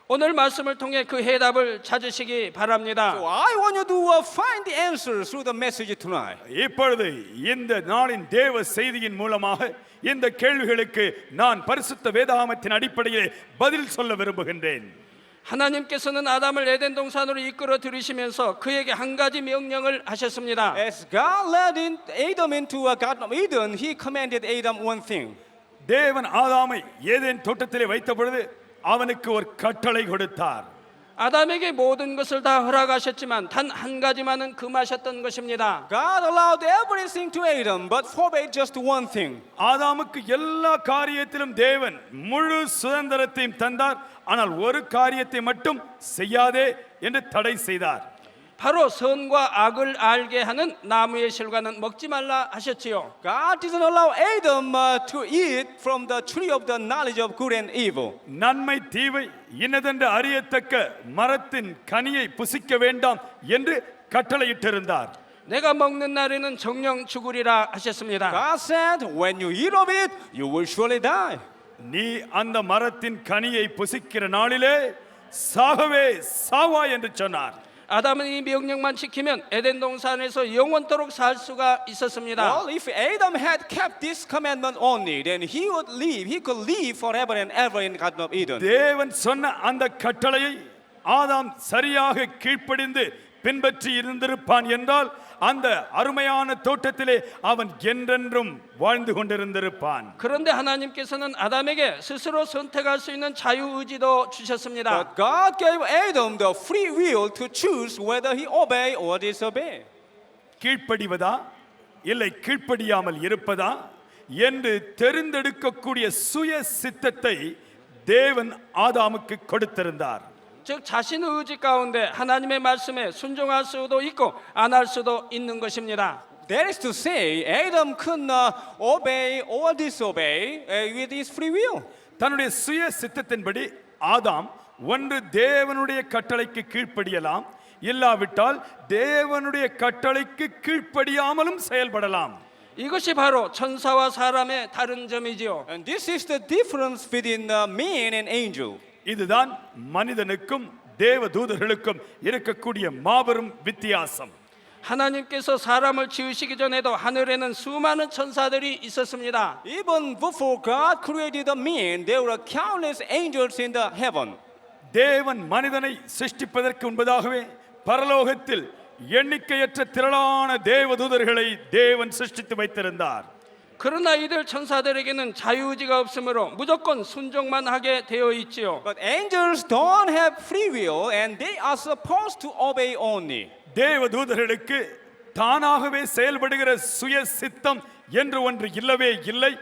오늘 말씀을 통해 그 해답을 찾으시기 바랍니다. So I want you to find the answer through the message tonight. இப்பொழுது இந்த நாளின் தேவ செய்தியின் மூலமாக இந்த கேள்விகளுக்கு நான் பரிசுத்த வேதாகமத்தின் அடிப்படையிலே பதில் சொல்ல விரும்புகின்றேன். 하나님께서는 아담을 에덴 동산으로 이끌어 들이시면서 그에게 한 가지 명령을 하셨습니다. As God led Adam into a Garden of Eden, He commanded Adam one thing. தேவன் ஆதாமை ஏதேன் தோட்டத்திலே வைத்த பொழுது அவனுக்கு ஒரு கட்டளை கொடுத்தார். 아담에게 모든 것을 다 허락하셨지만 단 한 가지만은 금하셨던 것입니다. God allowed everything to Adam, but forbade just one thing. ஆதாமுக்கு எல்லா காரியத்திலும் தேவன் முழு சுதந்திரத்தையும் தந்தார். ஆனால் ஒரு காரியத்தை மட்டும் செய்யாதே என்று தடை செய்தார். 바로 선과 악을 알게 하는 나무의 실과는 먹지 말라 하셨지요. God didn't allow Adam to eat from the tree of the knowledge of good and evil. நன்மை தீவை இன்னதென்று அறியத்தக்க மரத்தின் கனியை புசிக்க வேண்டாம் என்று கட்டளையிட்டிருந்தார். 내가 먹는 날에는 정령 죽으리라 하셨습니다. God said, when you eat of it, you will surely die. நீ அந்த மரத்தின் கனியை புசிக்கிற நாளிலே சாகவே சாவா என்று சொன்னார். 아담은 이 명령만 지키면 에덴 동산에서 영원토록 살 수가 있었습니다. Well, if Adam had kept this commandment only, then he could live forever and ever in the Garden of Eden. தேவன் சொன்ன அந்த கட்டளையை ஆதாம் சரியாக கீழ்ப்படிந்து பின்பற்றி இருந்திருப்பான் என்றால் அந்த அருமையான தோட்டத்திலே அவன் என்றென்றும் வாழ்ந்து கொண்டிருந்திருப்பான். 그런데 하나님께서는 아담에게 스스로 선택할 수 있는 자유의지도 주셨습니다. But God gave Adam the free will to choose whether he obey or disobey. கீழ்ப்படிவதா இல்லை கீழ்ப்படியாமல் இருப்பதா என்று தெரிந்தெடுக்கக்கூடிய சுய சித்தத்தை தேவன் ஆதாமுக்கு கொடுத்திருந்தார். 즉 자신의 의지 가운데 하나님의 말씀에 순종할 수도 있고 안 할 수도 있는 것입니다. That is to say, Adam could not obey or disobey with his free will. தன்னுடைய சுய சித்தத்தின்படி ஆதாம் ஒன்று தேவனுடைய கட்டளைக்கு கீழ்ப்படியலாம், இல்லாவிட்டால் தேவனுடைய கட்டளைக்கு கீழ்ப்படியாமலும் செயல்படலாம். 이것이 바로 천사와 사람의 다른 점이지요. And this is the difference between man and angel. இதுதான் மனிதனுக்கும் தேவதூதர்களுக்கும் இருக்கக்கூடிய மாபெரும் வித்தியாசம். 하나님께서 사람을 지으시기 전에도 하늘에는 수많은 천사들이 있었습니다. Even before God created the man, there were countless angels in the heaven. தேவன் மனிதனை சிருஷ்டிப்பதற்கு முன்பதாகவே பரலோகத்தில் எண்ணிக்கையற்ற திரளான தேவதூதர்களை தேவன் சிருஷ்டித்து வைத்திருந்தார். 그러나 이들 천사들에게는 자유의지가 없으므로 무조건 순종만 하게 되어 있지요. But angels don't have free will and they are supposed to obey only. தேவதூதர்களுக்கு தானாகவே செயல்படுகிற சுய சித்தம் என்று ஒன்று இல்லவே இல்லை.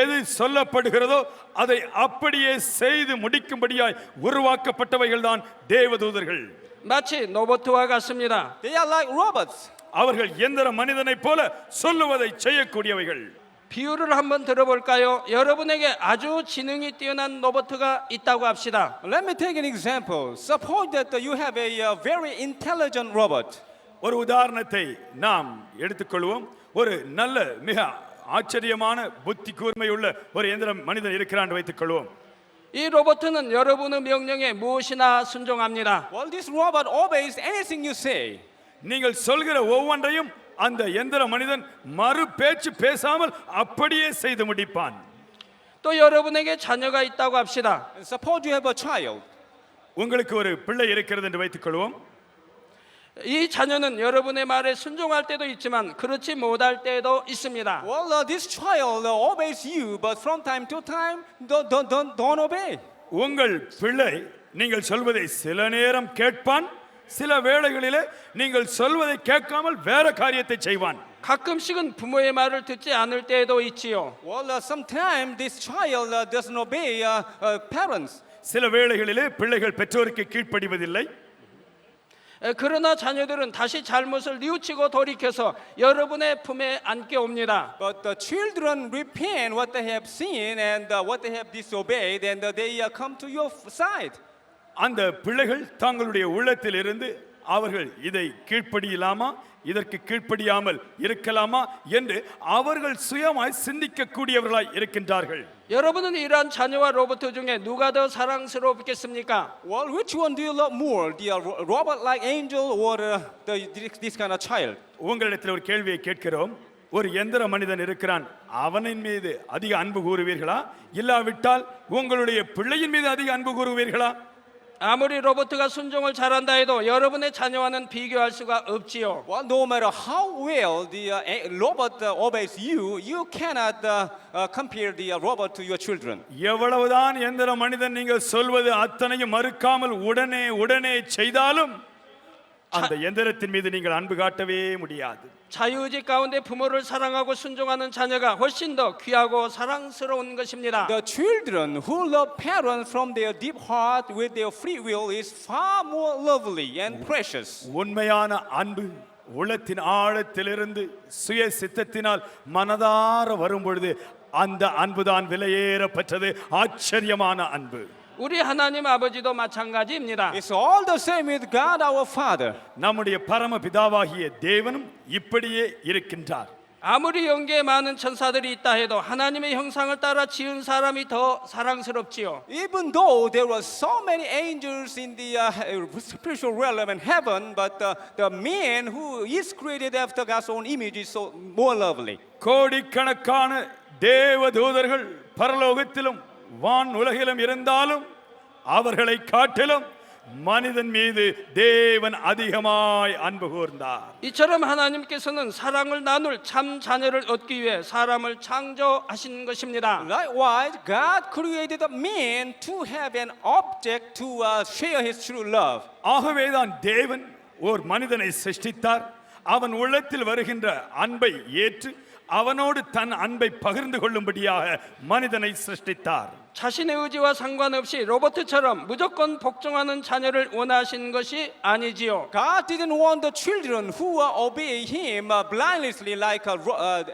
எது சொல்லப்படுகிறதோ அதை அப்படியே செய்து முடிக்கும்படியாய் உருவாக்கப்பட்டவைகள் தான் தேவதூதர்கள். 마치 로봇과 같습니다. They are like robots. அவர்கள் எந்திர மனிதனைப் போல சொல்லுவதை செய்யக்கூடியவைகள். 비유를 한번 들어볼까요? 여러분에게 아주 지능이 뛰어난 로봇가 있다고 합시다. Let me take an example. Suppose that you have a very intelligent robot. ஒரு உதாரணத்தை நாம் எடுத்துக்கொள்வோம். ஒரு நல்ல மிக ஆச்சரியமான புத்தி கூர்மையுள்ள ஒரு எந்திர மனிதன் இருக்கிறான் வைத்துக் கொள்வோம். 이 로봇은 여러분의 명령에 무엇이나 순종합니다. Well, this robot obeys anything you say. நீங்கள் சொல்கிற ஒவ்வொன்றையும் அந்த எந்திர மனிதன் மறு பேச்சு பேசாமல் அப்படியே செய்து முடிப்பான். 또 여러분에게 자녀가 있다고 합시다. And suppose you have a child. உங்களுக்கு ஒரு பிள்ளை இருக்கிறது என்று வைத்துக் கொள்வோம். 이 자녀는 여러분의 말에 순종할 때도 있지만 그렇지 못할 때도 있습니다. Well, this child obeys you, but from time to time, don't obey. உங்கள் பிள்ளை நீங்கள் சொல்வதை சில நேரம் கேட்பான், சில வேளைகளிலே நீங்கள் சொல்வதை கேட்காமல் வேற காரியத்தை செய்வான். 가끔씩은 부모의 말을 듣지 않을 때도 있지요. Well, sometimes this child doesn't obey parents. சில வேளைகளிலே பிள்ளைகள் பெற்றோருக்கு கீழ்ப்படிவதில்லை. 그러나 자녀들은 다시 잘못을 뉘우치고 돌이켜서 여러분의 품에 안게 옵니다. But the children repent what they have seen and what they have disobeyed, and they come to your side. அந்த பிள்ளைகள் தங்களுடைய உள்ளத்தில் இருந்து அவர்கள் இதை கீழ்ப்படியலாமா, இதற்கு கீழ்ப்படியாமல் இருக்கலாமா என்று அவர்கள் சுயமாய் சிந்திக்கக்கூடியவர்களாய் இருக்கின்றார்கள். 여러분은 이러한 자녀와 로봇 중에 누가 더 사랑스럽겠습니까? Well, which one do you love more, the robot-like angel or this kind of child? உங்களிடத்தில் ஒரு கேள்வியை கேட்கிறோம். ஒரு எந்திர மனிதன் இருக்கிறான், அவனின் மீது அதிக அன்பு கூறுவீர்களா, இல்லாவிட்டால் உங்களுடைய பிள்ளையின் மீது அதிக அன்பு கூறுவீர்களா? 아무리 로봇가 순종을 잘한다 해도 여러분의 자녀와는 비교할 수가 없지요. Well, no matter how well the robot obeys you, you cannot compare the robot to your children. எவ்வளவுதான் எந்திர மனிதன் நீங்கள் சொல்வது அத்தனையும் மறுக்காமல் உடனே செய்தாலும் அந்த எந்திரத்தின் மீது நீங்கள் அன்பு காட்டவே முடியாது. 자유의지 가운데 부모를 사랑하고 순종하는 자녀가 훨씬 더 귀하고 사랑스러운 것입니다. The children who love parents from their deep heart with their free will is far more lovely and precious. உண்மையான அன்பு உள்ளத்தின் ஆழத்திலிருந்து சுய சித்தத்தினால் மனதார வரும் பொழுது அந்த அன்புதான் விலையேறப்பட்டது, ஆச்சரியமான அன்பு. 우리 하나님 아버지도 마찬가지입니다. It's all the same with God our Father. நம்முடைய பரம பிதாவாகிய தேவனும் இப்படியே இருக்கின்றார். 아무리 영계에 많은 천사들이 있다 해도 하나님의 형상을 따라 지은 사람이 더 사랑스럽지요. Even though there were so many angels in the spiritual realm and heaven, but the man who is created after God's own image is so more lovely. கோடிக்கணக்கான தேவதூதர்கள் பரலோகத்திலும் வான் உலகிலும் இருந்தாலும் அவர்களை காட்டிலும் மனிதன் மீது தேவன் அதிகமாய் அன்பு கூர்ந்தார். 이처럼 하나님께서는 사랑을 나눌 참 자녀를 얻기 위해 사람을 창조하신 것입니다. Likewise, God created a man to have an object to share his true love. ஆகவேதான் தேவன் ஓர் மனிதனை சிருஷ்டித்தார். அவன் உள்ளத்தில் வருகின்ற அன்பை ஏற்று அவனோடு தன் அன்பை பகிர்ந்து கொள்ளும்படியாக மனிதனை சிருஷ்டித்தார். 자신의 의지와 상관없이 로버트처럼 무조건 복종하는 자녀를 원하신 것이 아니지요. God didn't want the children who obey Him blindlessly like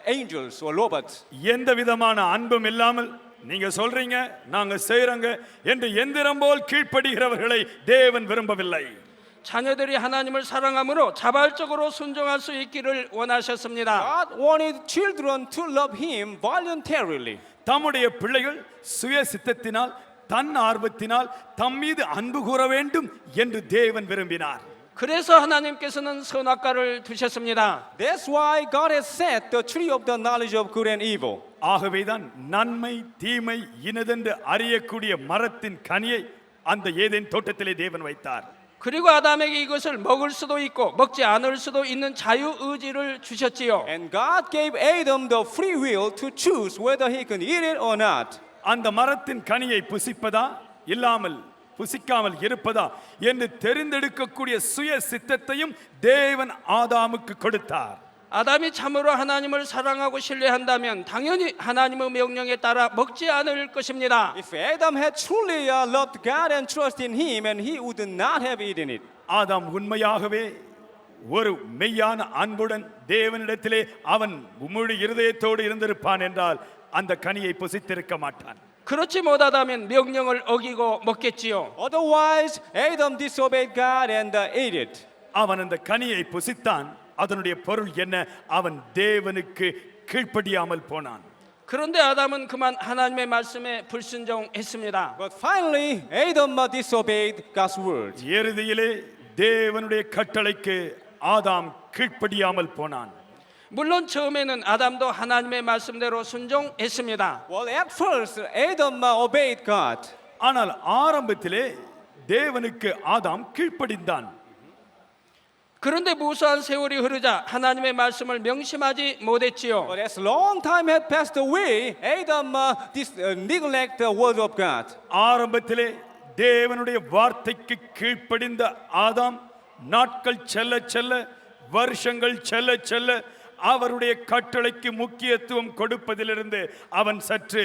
angels or robots. எந்த விதமான அன்பும் இல்லாமல் நீங்க சொல்றீங்க நாங்க செய்றோங்க என்று எந்திரம் போல் கீழ்ப்படுகிறவர்களை தேவன் விரும்பவில்லை. 자녀들이 하나님을 사랑함으로 자발적으로 순종할 수 있기를 원하셨습니다. God wanted children to love Him voluntarily. தம்முடைய பிள்ளைகள் சுய சித்தத்தினால் தன் ஆர்வத்தினால் தம் மீது அன்பு கூற வேண்டும் என்று தேவன் விரும்பினார். 그래서 하나님께서는 선악과를 두셨습니다. That's why God has set the tree of the knowledge of good and evil. ஆகவேதான் நன்மை தீமை இனதென்று அறியக்கூடிய மரத்தின் கனியை அந்த ஏதேன் தோட்டத்திலே தேவன் வைத்தார். 그리고 아담에게 이것을 먹을 수도 있고 먹지 않을 수도 있는 자유 의지를 주셨지요. And God gave Adam the free will to choose whether he can eat it or not. அந்த மரத்தின் கனியை புசிப்பதா இல்லாமல் புசிக்காமல் இருப்பதா என்று தெரிந்தெடுக்கக்கூடிய சுய சித்தத்தையும் தேவன் ஆதாமுக்கு கொடுத்தார். 아담이 참으로 하나님을 사랑하고 신뢰한다면 당연히 하나님의 명령에 따라 먹지 않을 것입니다. If Adam had truly loved God and trusted in Him, and he would not have eaten it. ஆதாம் உண்மையாகவே ஒரு மெய்யான அன்புடன் தேவனிடத்திலே அவன் முழு இருதயத்தோடு இருந்திருப்பான் என்றால் அந்த கனியை புசித்திருக்க மாட்டான். 그렇지 못하다면 명령을 어기고 먹겠지요. Otherwise, Adam disobeyed God and ate it. அவன் அந்த கனியை புசித்தான். அதனுடைய பொருள் என்ன? அவன் தேவனுக்கு கீழ்ப்படியாமல் போனான். 그런데 아담은 그만 하나님의 말씀에 불순종했습니다. But finally, Adam disobeyed God's word. இறுதியிலே தேவனுடைய கட்டளைக்கு ஆதாம் கீழ்ப்படியாமல் போனான். 물론 처음에는 아담도 하나님의 말씀대로 순종했습니다. Well, at first, Adam obeyed God. ஆனால் ஆரம்பத்திலே தேவனுக்கு ஆதாம் கீழ்ப்படிந்தான். 그런데 무수한 세월이 흐르자 하나님의 말씀을 명심하지 못했지요. But as long time had passed away, Adam neglected the word of God. ஆரம்பத்திலே தேவனுடைய வார்த்தைக்கு கீழ்ப்படிந்த ஆதாம் நாட்கள் செல்ல செல்ல வருஷங்கள் செல்ல செல்ல அவருடைய கட்டளைக்கு முக்கியத்துவம் கொடுப்பதிலிருந்து அவன் சற்று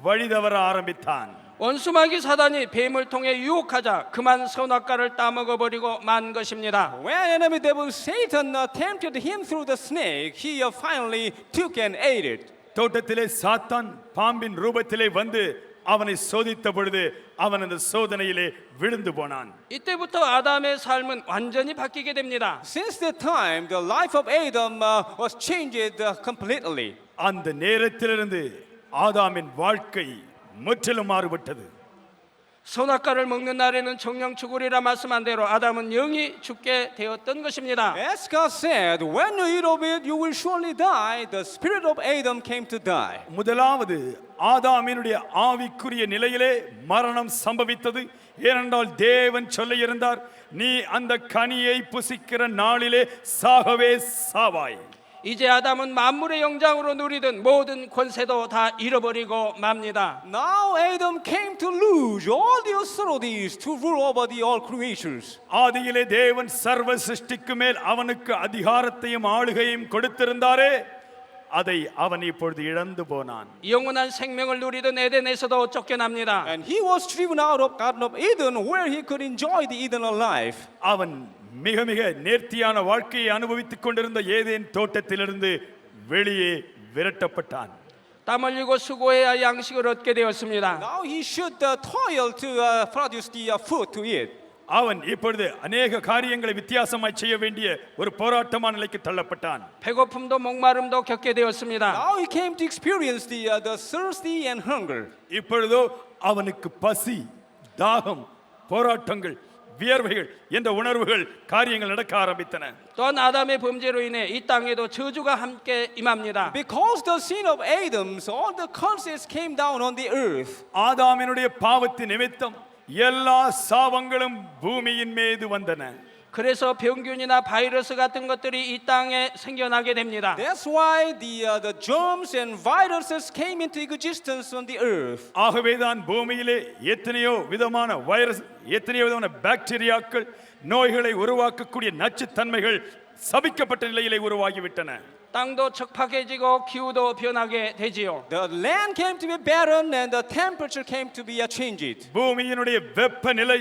வழிதவற ஆரம்பித்தான். 원수마귀 사단이 뱀을 통해 유혹하자 그만 선악과를 따먹어 버리고 만 것입니다. When enemy devil Satan tempted him through the snake, he finally took and ate it. தோட்டத்திலே சாத்தான் பாம்பின் ரூபத்திலே வந்து அவனை சோதித்த பொழுது அவன் அந்த சோதனையிலே விழுந்து போனான். 이때부터 아담의 삶은 완전히 바뀌게 됩니다. Since that time, the life of Adam was changed completely. அந்த நேரத்திலிருந்து ஆதாமின் வாழ்க்கை முற்றிலும் மாறுபட்டது. 선악과를 먹는 날에는 정령 죽으리라 말씀한 대로 아담은 영이 죽게 되었던 것입니다. As God said, when you eat of it, you will surely die. The spirit of Adam came to die. முதலாவது ஆதாமினுடைய ஆவிக்குரிய நிலையிலே மரணம் சம்பவித்தது. ஏனென்றால் தேவன் சொல்லியிருந்தார், நீ அந்த கனியை புசிக்கிற நாளிலே சாகவே சாவாய். 이제 아담은 만물의 영장으로 누리던 모든 권세도 다 잃어버리고 맙니다. Now Adam came to lose all the authorities to rule over the all creatures. ஆதியிலே தேவன் சர்வ சிருஷ்டிக்கு மேல் அவனுக்கு அதிகாரத்தையும் ஆளுகையும் கொடுத்திருந்தாரே, அதை அவன் இப்பொழுது இழந்து போனான். 영원한 생명을 누리던 에덴에서도 쫓겨납니다. And he was driven out of Garden of Eden where he could enjoy the eternal life. அவன் மிக மிக நேர்த்தியான வாழ்க்கையை அனுபவித்துக் கொண்டிருந்த ஏதேன் தோட்டத்திலிருந்து வெளியே விரட்டப்பட்டான். 땀 흘리고 수고해야 양식을 얻게 되었습니다. Now he should toil to produce the food to eat. அவன் இப்பொழுது அநேக காரியங்களை வித்தியாசமாய் செய்ய வேண்டிய ஒரு போராட்டமான நிலைக்கு தள்ளப்பட்டான். 배고픔도 목마름도 겪게 되었습니다. Now he came to experience the thirsty and hunger. இப்பொழுதோ அவனுக்கு பசி, தாகம், போராட்டங்கள், வியர்வைகள் என்ற உணர்வுகள் காரியங்கள் நடக்க ஆரம்பித்தன. 또한 아담의 범죄로 인해 이 땅에도 저주가 함께 임합니다. Because the sin of Adam, all the curses came down on the earth. ஆதாமினுடைய பாவத்தின் நிமித்தம் எல்லா சாபங்களும் பூமியின் மீது வந்தன. 그래서 병균이나 바이러스 같은 것들이 이 땅에 생겨나게 됩니다. That's why the germs and viruses came into existence on the earth. ஆகவேதான் பூமியிலே எத்தனையோ விதமான வைரஸ், எத்தனையோ விதமான பாக்டீரியாக்கள், நோய்களை உருவாக்கக்கூடிய நச்சுத்தன்மைகள் சபிக்கப்பட்ட நிலையிலே உருவாகிவிட்டன. 땅도 척박해지고 기후도 변하게 되지요. The land came to be barren and the temperature came to be changed. பூமியினுடைய வெப்பநிலை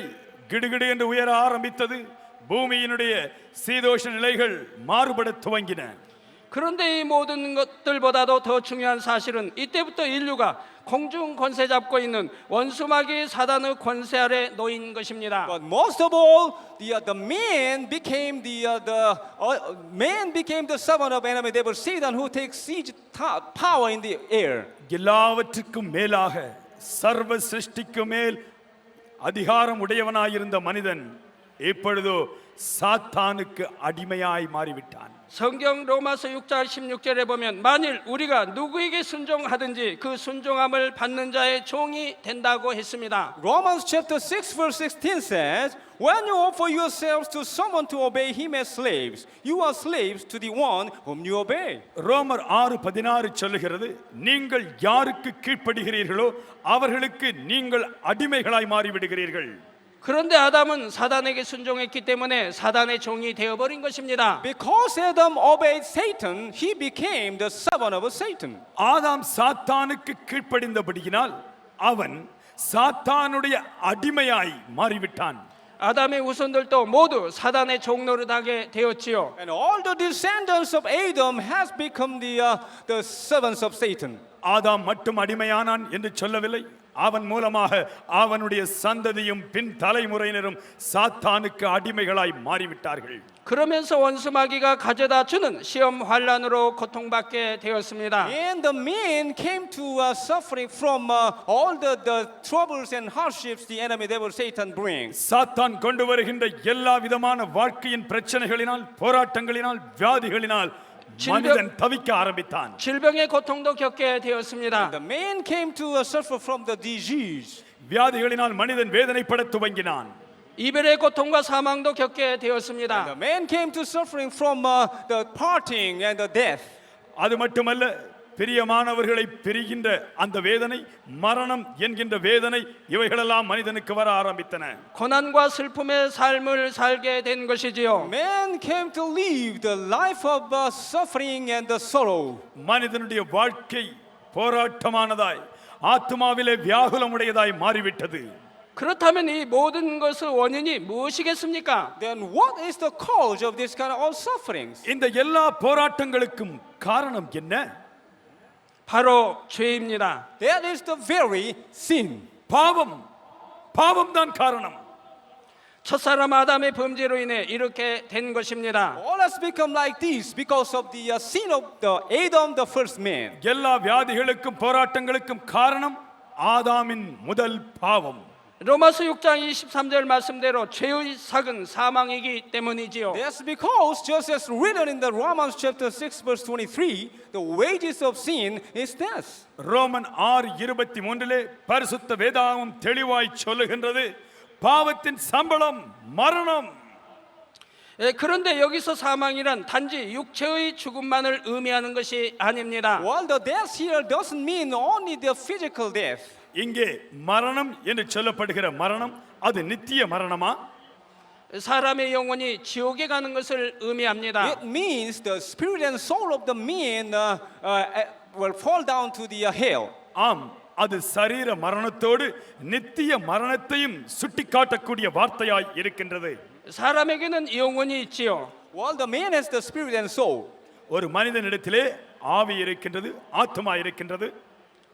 கிடுகிடு என்று உயர ஆரம்பித்தது. பூமியினுடைய சீதோஷ நிலைகள் மாறுபட துவங்கின. 그런데 이 모든 것들보다도 더 중요한 사실은 이때부터 인류가 공중 권세 잡고 있는 원수마귀 사단의 권세 아래 놓인 것입니다. But most of all, the man became man became the servant of enemy devil Satan, who takes siege power in the air. எல்லாவற்றுக்கும் மேலாக சர்வ சிருஷ்டிக்கு மேல் அதிகாரம் உடையவனாயிருந்த மனிதன் இப்பொழுதோ சாத்தானுக்கு அடிமையாய் மாறிவிட்டான். 성경 로마서 6장 16절에 보면 만일 우리가 누구에게 순종하든지 그 순종함을 받는 자의 종이 된다고 했습니다. Romans chapter 6 verse 16 says, when you offer yourselves to someone to obey him as slaves, you are slaves to the one whom you obey. ரோமர் 6:16 சொல்லுகிறது, நீங்கள் யாருக்கு கீழ்ப்படுகிறீர்களோ அவர்களுக்கு நீங்கள் அடிமைகளாய் மாறிவிடுகிறீர்கள். 그런데 아담은 사단에게 순종했기 때문에 사단의 종이 되어버린 것입니다. Because Adam obeyed Satan, he became the servant of Satan. ஆதாம் சாத்தானுக்கு கீழ்ப்படிந்தபடியினால் அவன் சாத்தானுடைய அடிமையாய் மாறிவிட்டான். 아담의 후손들도 모두 사단의 종노릇하게 되었지요. And all the descendants of Adam has become the servants of Satan. ஆதாம் மட்டும் அடிமையானான் என்று சொல்லவில்லை. அவன் மூலமாக அவனுடைய சந்ததியும் பின் தலைமுறையினரும் சாத்தானுக்கு அடிமைகளாய் மாறிவிட்டார்கள். 그러면서 원수마귀가 가져다 주는 시험 환란으로 고통받게 되었습니다. And the man came to suffering from all the troubles and hardships the enemy devil Satan brings. சாத்தான் கொண்டு வருகின்ற எல்லா விதமான வாழ்க்கையின் பிரச்சனைகளினால், போராட்டங்களினால், வியாதிகளினால் மனிதன் தவிக்க ஆரம்பித்தான். 질병의 고통도 겪게 되었습니다. The man came to suffer from the disease. வியாதிகளினால் மனிதன் வேதனைப்பட துவங்கினான். 이별의 고통과 사망도 겪게 되었습니다. The man came to suffering from the parting and the death. அது மட்டுமல்ல, பிரியமானவர்களை பிரிகின்ற அந்த வேதனை, மரணம் என்கின்ற வேதனை, இவைகளெல்லாம் மனிதனுக்கு வர ஆரம்பித்தன. 고난과 슬픔의 삶을 살게 된 것이지요. Man came to live the life of suffering and the sorrow. மனிதனுடைய வாழ்க்கை போராட்டமானதாய், ஆத்மாவிலே வியாகுலமுடையதாய் மாறிவிட்டது. 그렇다면 이 모든 것의 원인이 무엇이겠습니까? Then what is the cause of this kind of sufferings? இந்த எல்லா போராட்டங்களுக்கும் காரணம் என்ன? 바로 죄입니다. That is the very sin. பாவம் தான் காரணம். 첫사람 아담의 범죄로 인해 이렇게 된 것입니다. All has become like this because of the sin of the Adam, the first man. எல்லா வியாதிகளுக்கும் போராட்டங்களுக்கும் காரணம் ஆதாமின் முதல் பாவம். 로마서 6장 23절 말씀대로 죄의 삭은 사망이기 때문이지요. That's because just as written in the Romans chapter 6 verse 23, the wages of sin is death. Roman 6:23 பரிசுத்த வேதாகமம் தெளிவாய் சொல்லுகின்றது, பாவத்தின் சம்பளம் மரணம். 그런데 여기서 사망이란 단지 육체의 죽음만을 의미하는 것이 아닙니다. While the death here doesn't mean only the physical death. இங்கே மரணம் என்று சொல்லப்படுகிற மரணம் அது நித்திய மரணமா? 사람의 영혼이 지옥에 가는 것을 의미합니다. It means the spirit and soul of the man will fall down to the hell. ஆம், அது சரீர மரணத்தோடு நித்திய மரணத்தையும் சுட்டிக்காட்டக்கூடிய வார்த்தையாய் இருக்கின்றது. 사람에게는 영혼이 있지요. While the man has the spirit and soul. ஒரு மனிதனிடத்திலே ஆவி இருக்கின்றது, ஆத்மா இருக்கின்றது.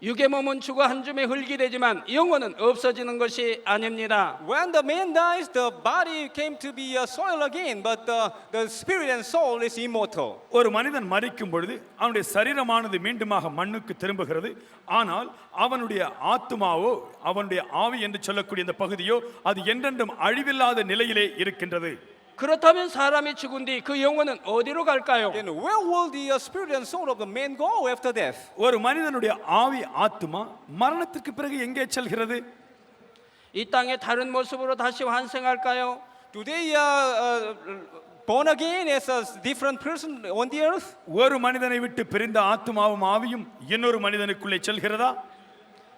육의 몸은 죽어 한 줌의 흙이 되지만 영혼은 없어지는 것이 아닙니다. When the man dies, the body came to be soil again, but the spirit and soul is immortal. ஒரு மனிதன் மரிக்கும் பொழுது அவனுடைய சரீரமானது மீண்டுமாக மண்ணுக்கு திரும்புகிறது. ஆனால் அவனுடைய ஆத்மாவோ, அவனுடைய ஆவி என்று சொல்லக்கூடிய இந்த பகுதியோ அது என்றென்றும் அழிவில்லாத நிலையிலே இருக்கின்றது. 그렇다면 사람이 죽은 뒤 그 영혼은 어디로 갈까요? Then where will the spirit and soul of the man go after death? ஒரு மனிதனுடைய ஆவி, ஆத்மா மரணத்திற்கு பிறகு எங்கே செல்கிறது? 이 땅에 다른 모습으로 다시 환생할까요? Do they born again as a different person on the earth? ஒரு மனிதனை விட்டு பிரிந்த ஆத்மாவும் ஆவியும் இன்னொரு மனிதனுக்குள்ளே செல்கிறதா?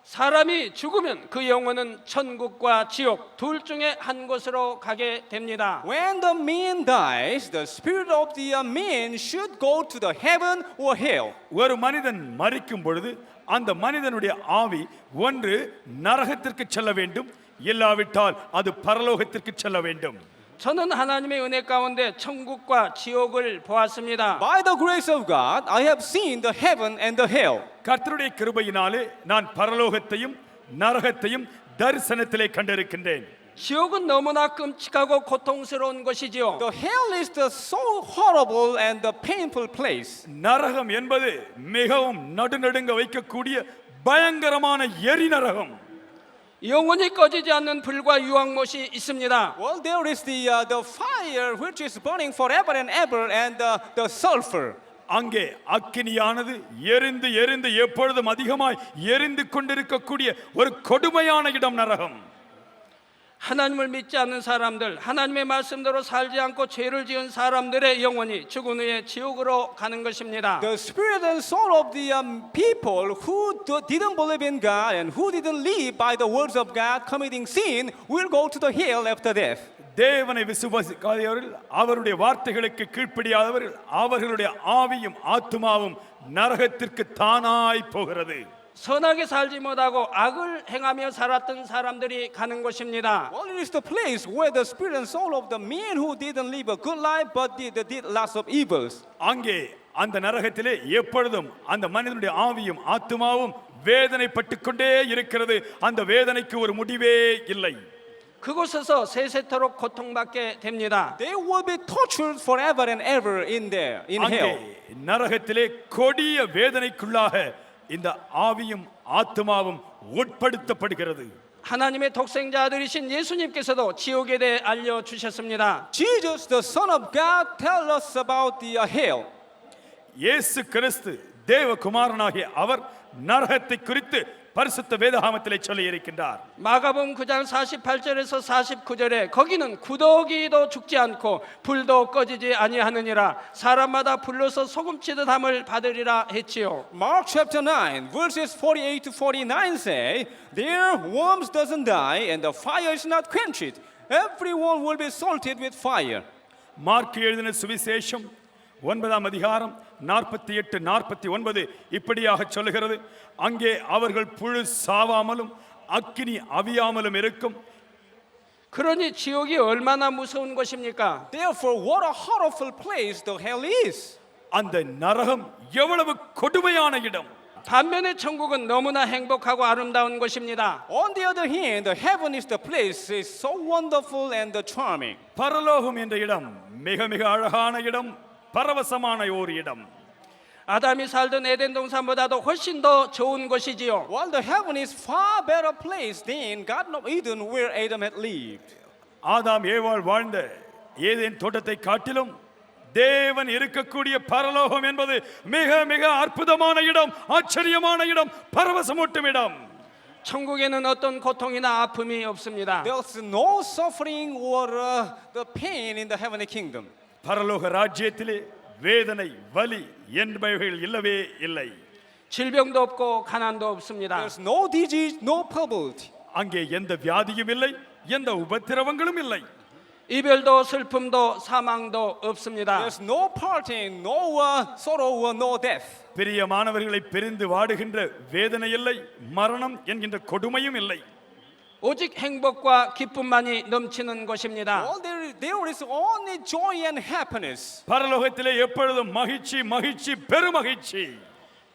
사람이 죽으면 그 영혼은 천국과 지옥 둘 중에 한 곳으로 가게 됩니다. When the man dies, the spirit of the man should go to the heaven or hell. ஒரு மனிதன் மரிக்கும் பொழுது அந்த மனிதனுடைய ஆவி ஒன்று நரகத்திற்கு செல்ல வேண்டும், இல்லாவிட்டால் அது பரலோகத்திற்கு செல்ல வேண்டும். 저는 하나님의 은혜 가운데 천국과 지옥을 보았습니다. By the grace of God, I have seen the heaven and the hell. கர்த்தருடைய கிருபையினாலே நான் பரலோகத்தையும் நரகத்தையும் தரிசனத்திலே கண்டிருக்கின்றேன். 지옥은 너무나 끔찍하고 고통스러운 것이지요. The hell is the so horrible and the painful place. நரகம் என்பது மிகவும் நடுநடுங்க வைக்கக்கூடிய பயங்கரமான எரி நரகம். 영원히 꺼지지 않는 불과 유황못이 있습니다. Well, there is the fire which is burning forever and ever, and the sulfur. அங்கே அக்கினியானது எரிந்து எரிந்து எப்பொழுதும் அதிகமாய் எரிந்து கொண்டிருக்கக்கூடிய ஒரு கொடுமையான இடம் நரகம். 하나님을 믿지 않는 사람들, 하나님의 말씀대로 살지 않고 죄를 지은 사람들의 영혼이 죽은 후에 지옥으로 가는 것입니다. The spirit and soul of the people who didn't believe in God and who didn't live by the words of God, committing sin, will go to the hell after death. தேவனை விசுவாசிக்காதவர்கள், அவருடைய வார்த்தைகளுக்கு கீழ்ப்படியாதவர்கள், அவர்களுடைய ஆவியும் ஆத்துமாவும் நரகத்திற்கு தானாய் போகிறது. 선하게 살지 못하고 악을 행하며 살았던 사람들이 가는 곳입니다. Well, it is the place where the spirit and soul of the men who didn't live a good life but did lots of evils. அங்கே அந்த நரகத்திலே எப்பொழுதும் அந்த மனிதனுடைய ஆவியும் ஆத்துமாவும் வேதனைப்பட்டு கொண்டே இருக்கிறது. அந்த வேதனைக்கு ஒரு முடிவே இல்லை. 그곳에서 세세토록 고통받게 됩니다. They will be tortured forever and ever in there, in அங்கே hell. நரகத்திலே கொடிய வேதனைக்குள்ளாக இந்த ஆவியும் ஆத்துமாவும் உட்படுத்தப்படுகிறது. 하나님의 독생자 아들이신 예수님께서도 지옥에 대해 알려 주셨습니다. Jesus, the Son of God, tells us about the hell. இயேசு கிறிஸ்து தேவகுமாரனாகிய அவர் நரகத்தை குறித்து பரிசுத்த வேதாகமத்திலே சொல்லி இருக்கின்றார். 마가복음 9장 48절에서 49절에 거기는 구더기도 죽지 않고 불도 꺼지지 아니하느니라 사람마다 불로서 소금치듯 함을 받으리라 했지요. Mark chapter 9, verses 48 to 49 say, there worms doesn't die and the fire is not quenched. Everyone will be salted with fire. Mark எழுதின சுவிசேஷம் 9ஆம் அதிகாரம் 48 49 இப்படியாக சொல்லுகிறது. அங்கே அவர்கள் புழு சாவாமலும் அக்கினி அவியாமலும் இருக்கும். 그러니 지옥이 얼마나 무서운 것입니까? Therefore, what a horrible place the hell is. அந்த நரகம் எவ்வளவு கொடுமையான இடம். 반면에 천국은 너무나 행복하고 아름다운 것입니다. On the other hand, the heaven is the place is so wonderful and charming. பரலோகம் என்ற இடம் மிக மிக அழகான இடம், பரவசமான ஒரு இடம். 아담이 살던 에덴 동산보다도 훨씬 더 좋은 곳이지요. While the heaven is far better place than Garden of Eden where Adam had lived. ஆதாம் ஏவாள் வாழ்ந்த ஏதேன் தோட்டத்தை காட்டிலும் தேவன் இருக்கக்கூடிய பரலோகம் என்பது மிக மிக அற்புதமான இடம், ஆச்சரியமான இடம், பரவசமூட்டும் இடம். 천국에는 어떤 고통이나 아픔이 없습니다. There's no suffering or the pain in the heavenly kingdom. பரலோக ராஜ்யத்திலே வேதனை, வலி என்பவைகள் இல்லவே இல்லை. 질병도 없고 가난도 없습니다. There's no disease, no poverty. அங்கே எந்த வியாதியும் இல்லை, எந்த உபத்திரவங்களும் இல்லை. 이별도 슬픔도 사망도 없습니다. There's no parting, no sorrow, no death. பிரியமானவர்களை பிரிந்து வாடுகின்ற வேதனை இல்லை, மரணம் என்கின்ற கொடுமையும் இல்லை. 오직 행복과 기쁨만이 넘치는 것입니다. All there is only joy and happiness. பரலோகத்திலே எப்பொழுதும் மகிழ்ச்சி, மகிழ்ச்சி, பெருமகிழ்ச்சி.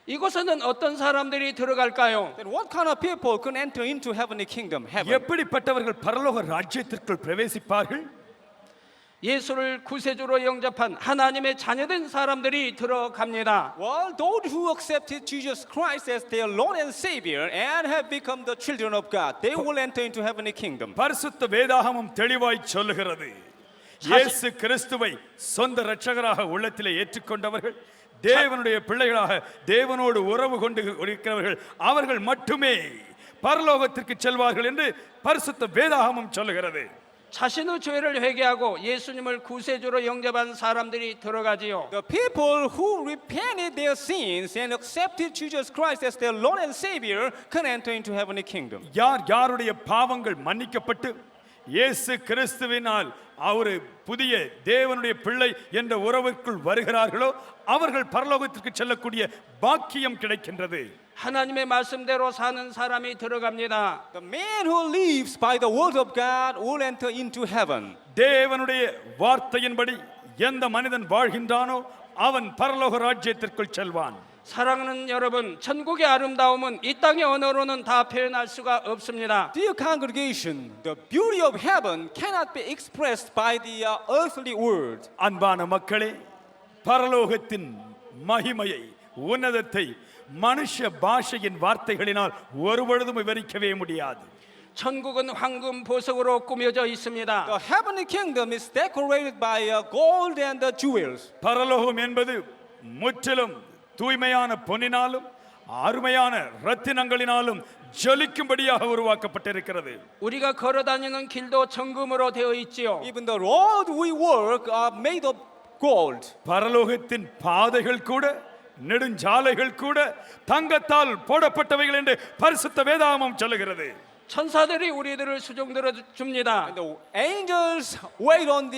이곳에는 어떤 사람들이 들어갈까요? Then what kind of people can enter into heavenly kingdom, heaven? எப்படிப்பட்டவர்கள் பரலோக ராஜ்யத்திற்குள் பிரவேசிப்பார்கள்? 예수를 구세주로 영접한 하나님의 자녀된 사람들이 들어갑니다. Well, those who accepted Jesus Christ as their Lord and Savior and have become the children of God, they will enter into heavenly kingdom. பரிசுத்த வேதாகமம் தெளிவாய் சொல்லுகிறது. இயேசு கிறிஸ்துவை சொந்த இரட்சகராக உள்ளத்திலே ஏற்றுக்கொண்டவர்கள், தேவனுடைய பிள்ளைகளாக தேவனோடு உறவு கொண்டு இருக்கிறவர்கள், அவர்கள் மட்டுமே பரலோகத்திற்கு செல்வார்கள் என்று பரிசுத்த வேதாகமம் சொல்லுகிறது. 자신의 죄를 회개하고 예수님을 구세주로 영접한 사람들이 들어가지요. The people who repented their sins and accepted Jesus Christ as their Lord and Savior can enter into heavenly kingdom. யார் யாருடைய பாவங்கள் மன்னிக்கப்பட்டு இயேசு கிறிஸ்துவினால் அவர் புதிய தேவனுடைய பிள்ளை என்ற உறவிற்குள் வருகிறார்களோ அவர்கள் பரலோகத்திற்கு செல்லக்கூடிய பாக்கியம் கிடைக்கின்றது. 하나님의 말씀대로 사는 사람이 들어갑니다. The man who lives by the word of God will enter into heaven. தேவனுடைய வார்த்தையின்படி எந்த மனிதன் வாழ்கின்றானோ அவன் பரலோக ராஜ்யத்திற்குள் செல்வான். 사랑하는 여러분, 천국의 아름다움은 이 땅의 언어로는 다 표현할 수가 없습니다. Dear congregation, the beauty of heaven cannot be expressed by the earthly word. அன்பான மக்களே, பரலோகத்தின் மகிமையை உன்னதத்தை மனுஷ பாஷையின் வார்த்தைகளினால் ஒருபொழுதும் விவரிக்கவே முடியாது. 천국은 황금 보석으로 꾸며져 있습니다. The heavenly kingdom is decorated by gold and jewels. பரலோகம் என்பது முற்றிலும் தூய்மையான பொன்னினாலும் அருமையான ரத்தினங்களினாலும் ஜொலிக்கும்படியாக உருவாக்கப்பட்டிருக்கிறது. 우리가 걸어 다니는 길도 정금으로 되어 있지요. Even the road we walk are made of gold. பரலோகத்தின் பாதைகள் கூட நெடுஞ்சாலைகள் கூட தங்கத்தால் போடப்பட்டவைகள் என்று பரிசுத்த வேதாகமம் சொல்லுகிறது. 천사들이 우리들을 수종들어 줍니다. The angels wait on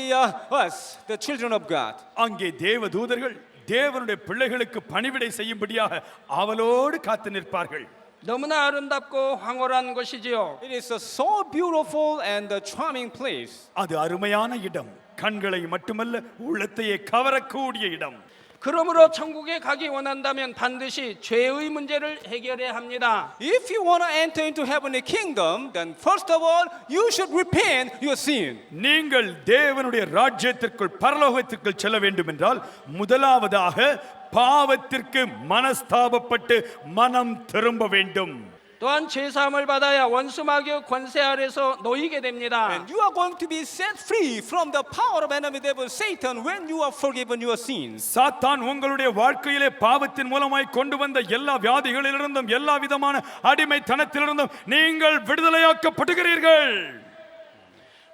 us, the children of God. அங்கே தேவதூதர்கள் தேவனுடைய பிள்ளைகளுக்கு பணிவிடை செய்யும்படியாக அவளோடு காத்து நிற்பார்கள். 너무나 아름답고 황홀한 것이지요. It is a so beautiful and charming place. அது அருமையான இடம், கண்களை மட்டுமல்ல உள்ளத்தையே கவரக்கூடிய இடம். 그러므로 천국에 가기 원한다면 반드시 죄의 문제를 해결해야 합니다. If you want to enter into heavenly kingdom, then first of all, you should repent your sin. நீங்கள் தேவனுடைய ராஜ்யத்திற்குள் பரலோகத்திற்குள் செல்ல வேண்டும் என்றால் முதலாவதாக பாவத்திற்கு மனஸ்தாபப்பட்டு மனம் திரும்ப வேண்டும். 또한 죄사함을 받아야 원수 마귀의 권세 아래서 놓이게 됩니다. And you are going to be set free from the power of enemy devil Satan when you are forgiven your sins. சாத்தான் உங்களுடைய வாழ்க்கையிலே பாவத்தின் மூலமாய் கொண்டு வந்த எல்லா வியாதிகளிலிருந்தும் எல்லா விதமான அடிமைத்தனத்திலிருந்தும் நீங்கள் விடுதலையாக்கப்படுகிறீர்கள்.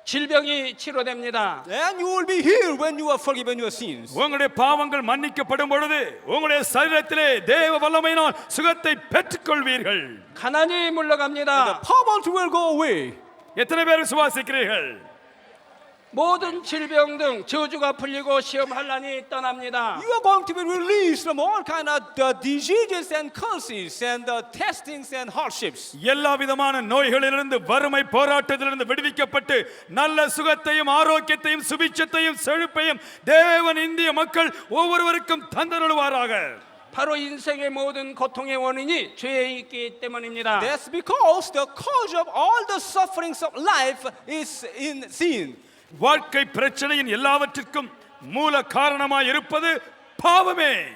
질병이 치료됩니다. And you will be healed when you are forgiven your sins. உங்களுடைய பாவங்கள் மன்னிக்கப்படும் பொழுது உங்களுடைய சரீரத்திலே தேவ வல்லமையினால் சுகத்தை பெற்றுக்கொள்வீர்கள். 가난이 물러갑니다. Poverty will go away. எத்தனை பேர் விசுவாசிக்கிறீர்கள்? 모든 질병 등 저주가 풀리고 시험 환란이 떠납니다. You are going to be released from all kind of diseases and curses and testings and hardships. எல்லா விதமான நோய்களிலிருந்து வறுமை போராட்டத்திலிருந்து விடுவிக்கப்பட்டு நல்ல சுகத்தையும் ஆரோக்கியத்தையும் சுபிட்சத்தையும் செழிப்பையும் தேவன் இந்திய மக்கள் ஒவ்வொருவருக்கும் தந்தருளுவாராக. 바로 인생의 모든 고통의 원인이 죄에 있기 때문입니다. That's because the cause of all the sufferings of life is in sin. வாழ்க்கை பிரச்சனையின் எல்லாவற்றிற்கும் மூல காரணமாய் இருப்பது பாவமே.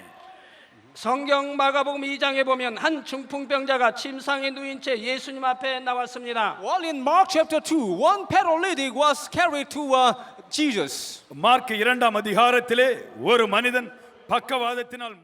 성경 마가복음 2장에 보면 한 중풍병자가 침상에 누인 채 예수님 앞에 나왔습니다. Well, in Mark chapter 2, one paralytic was carried to Jesus. Mark 2ஆம் அதிகாரத்திலே ஒரு மனிதன் பக்கவாதத்தினால்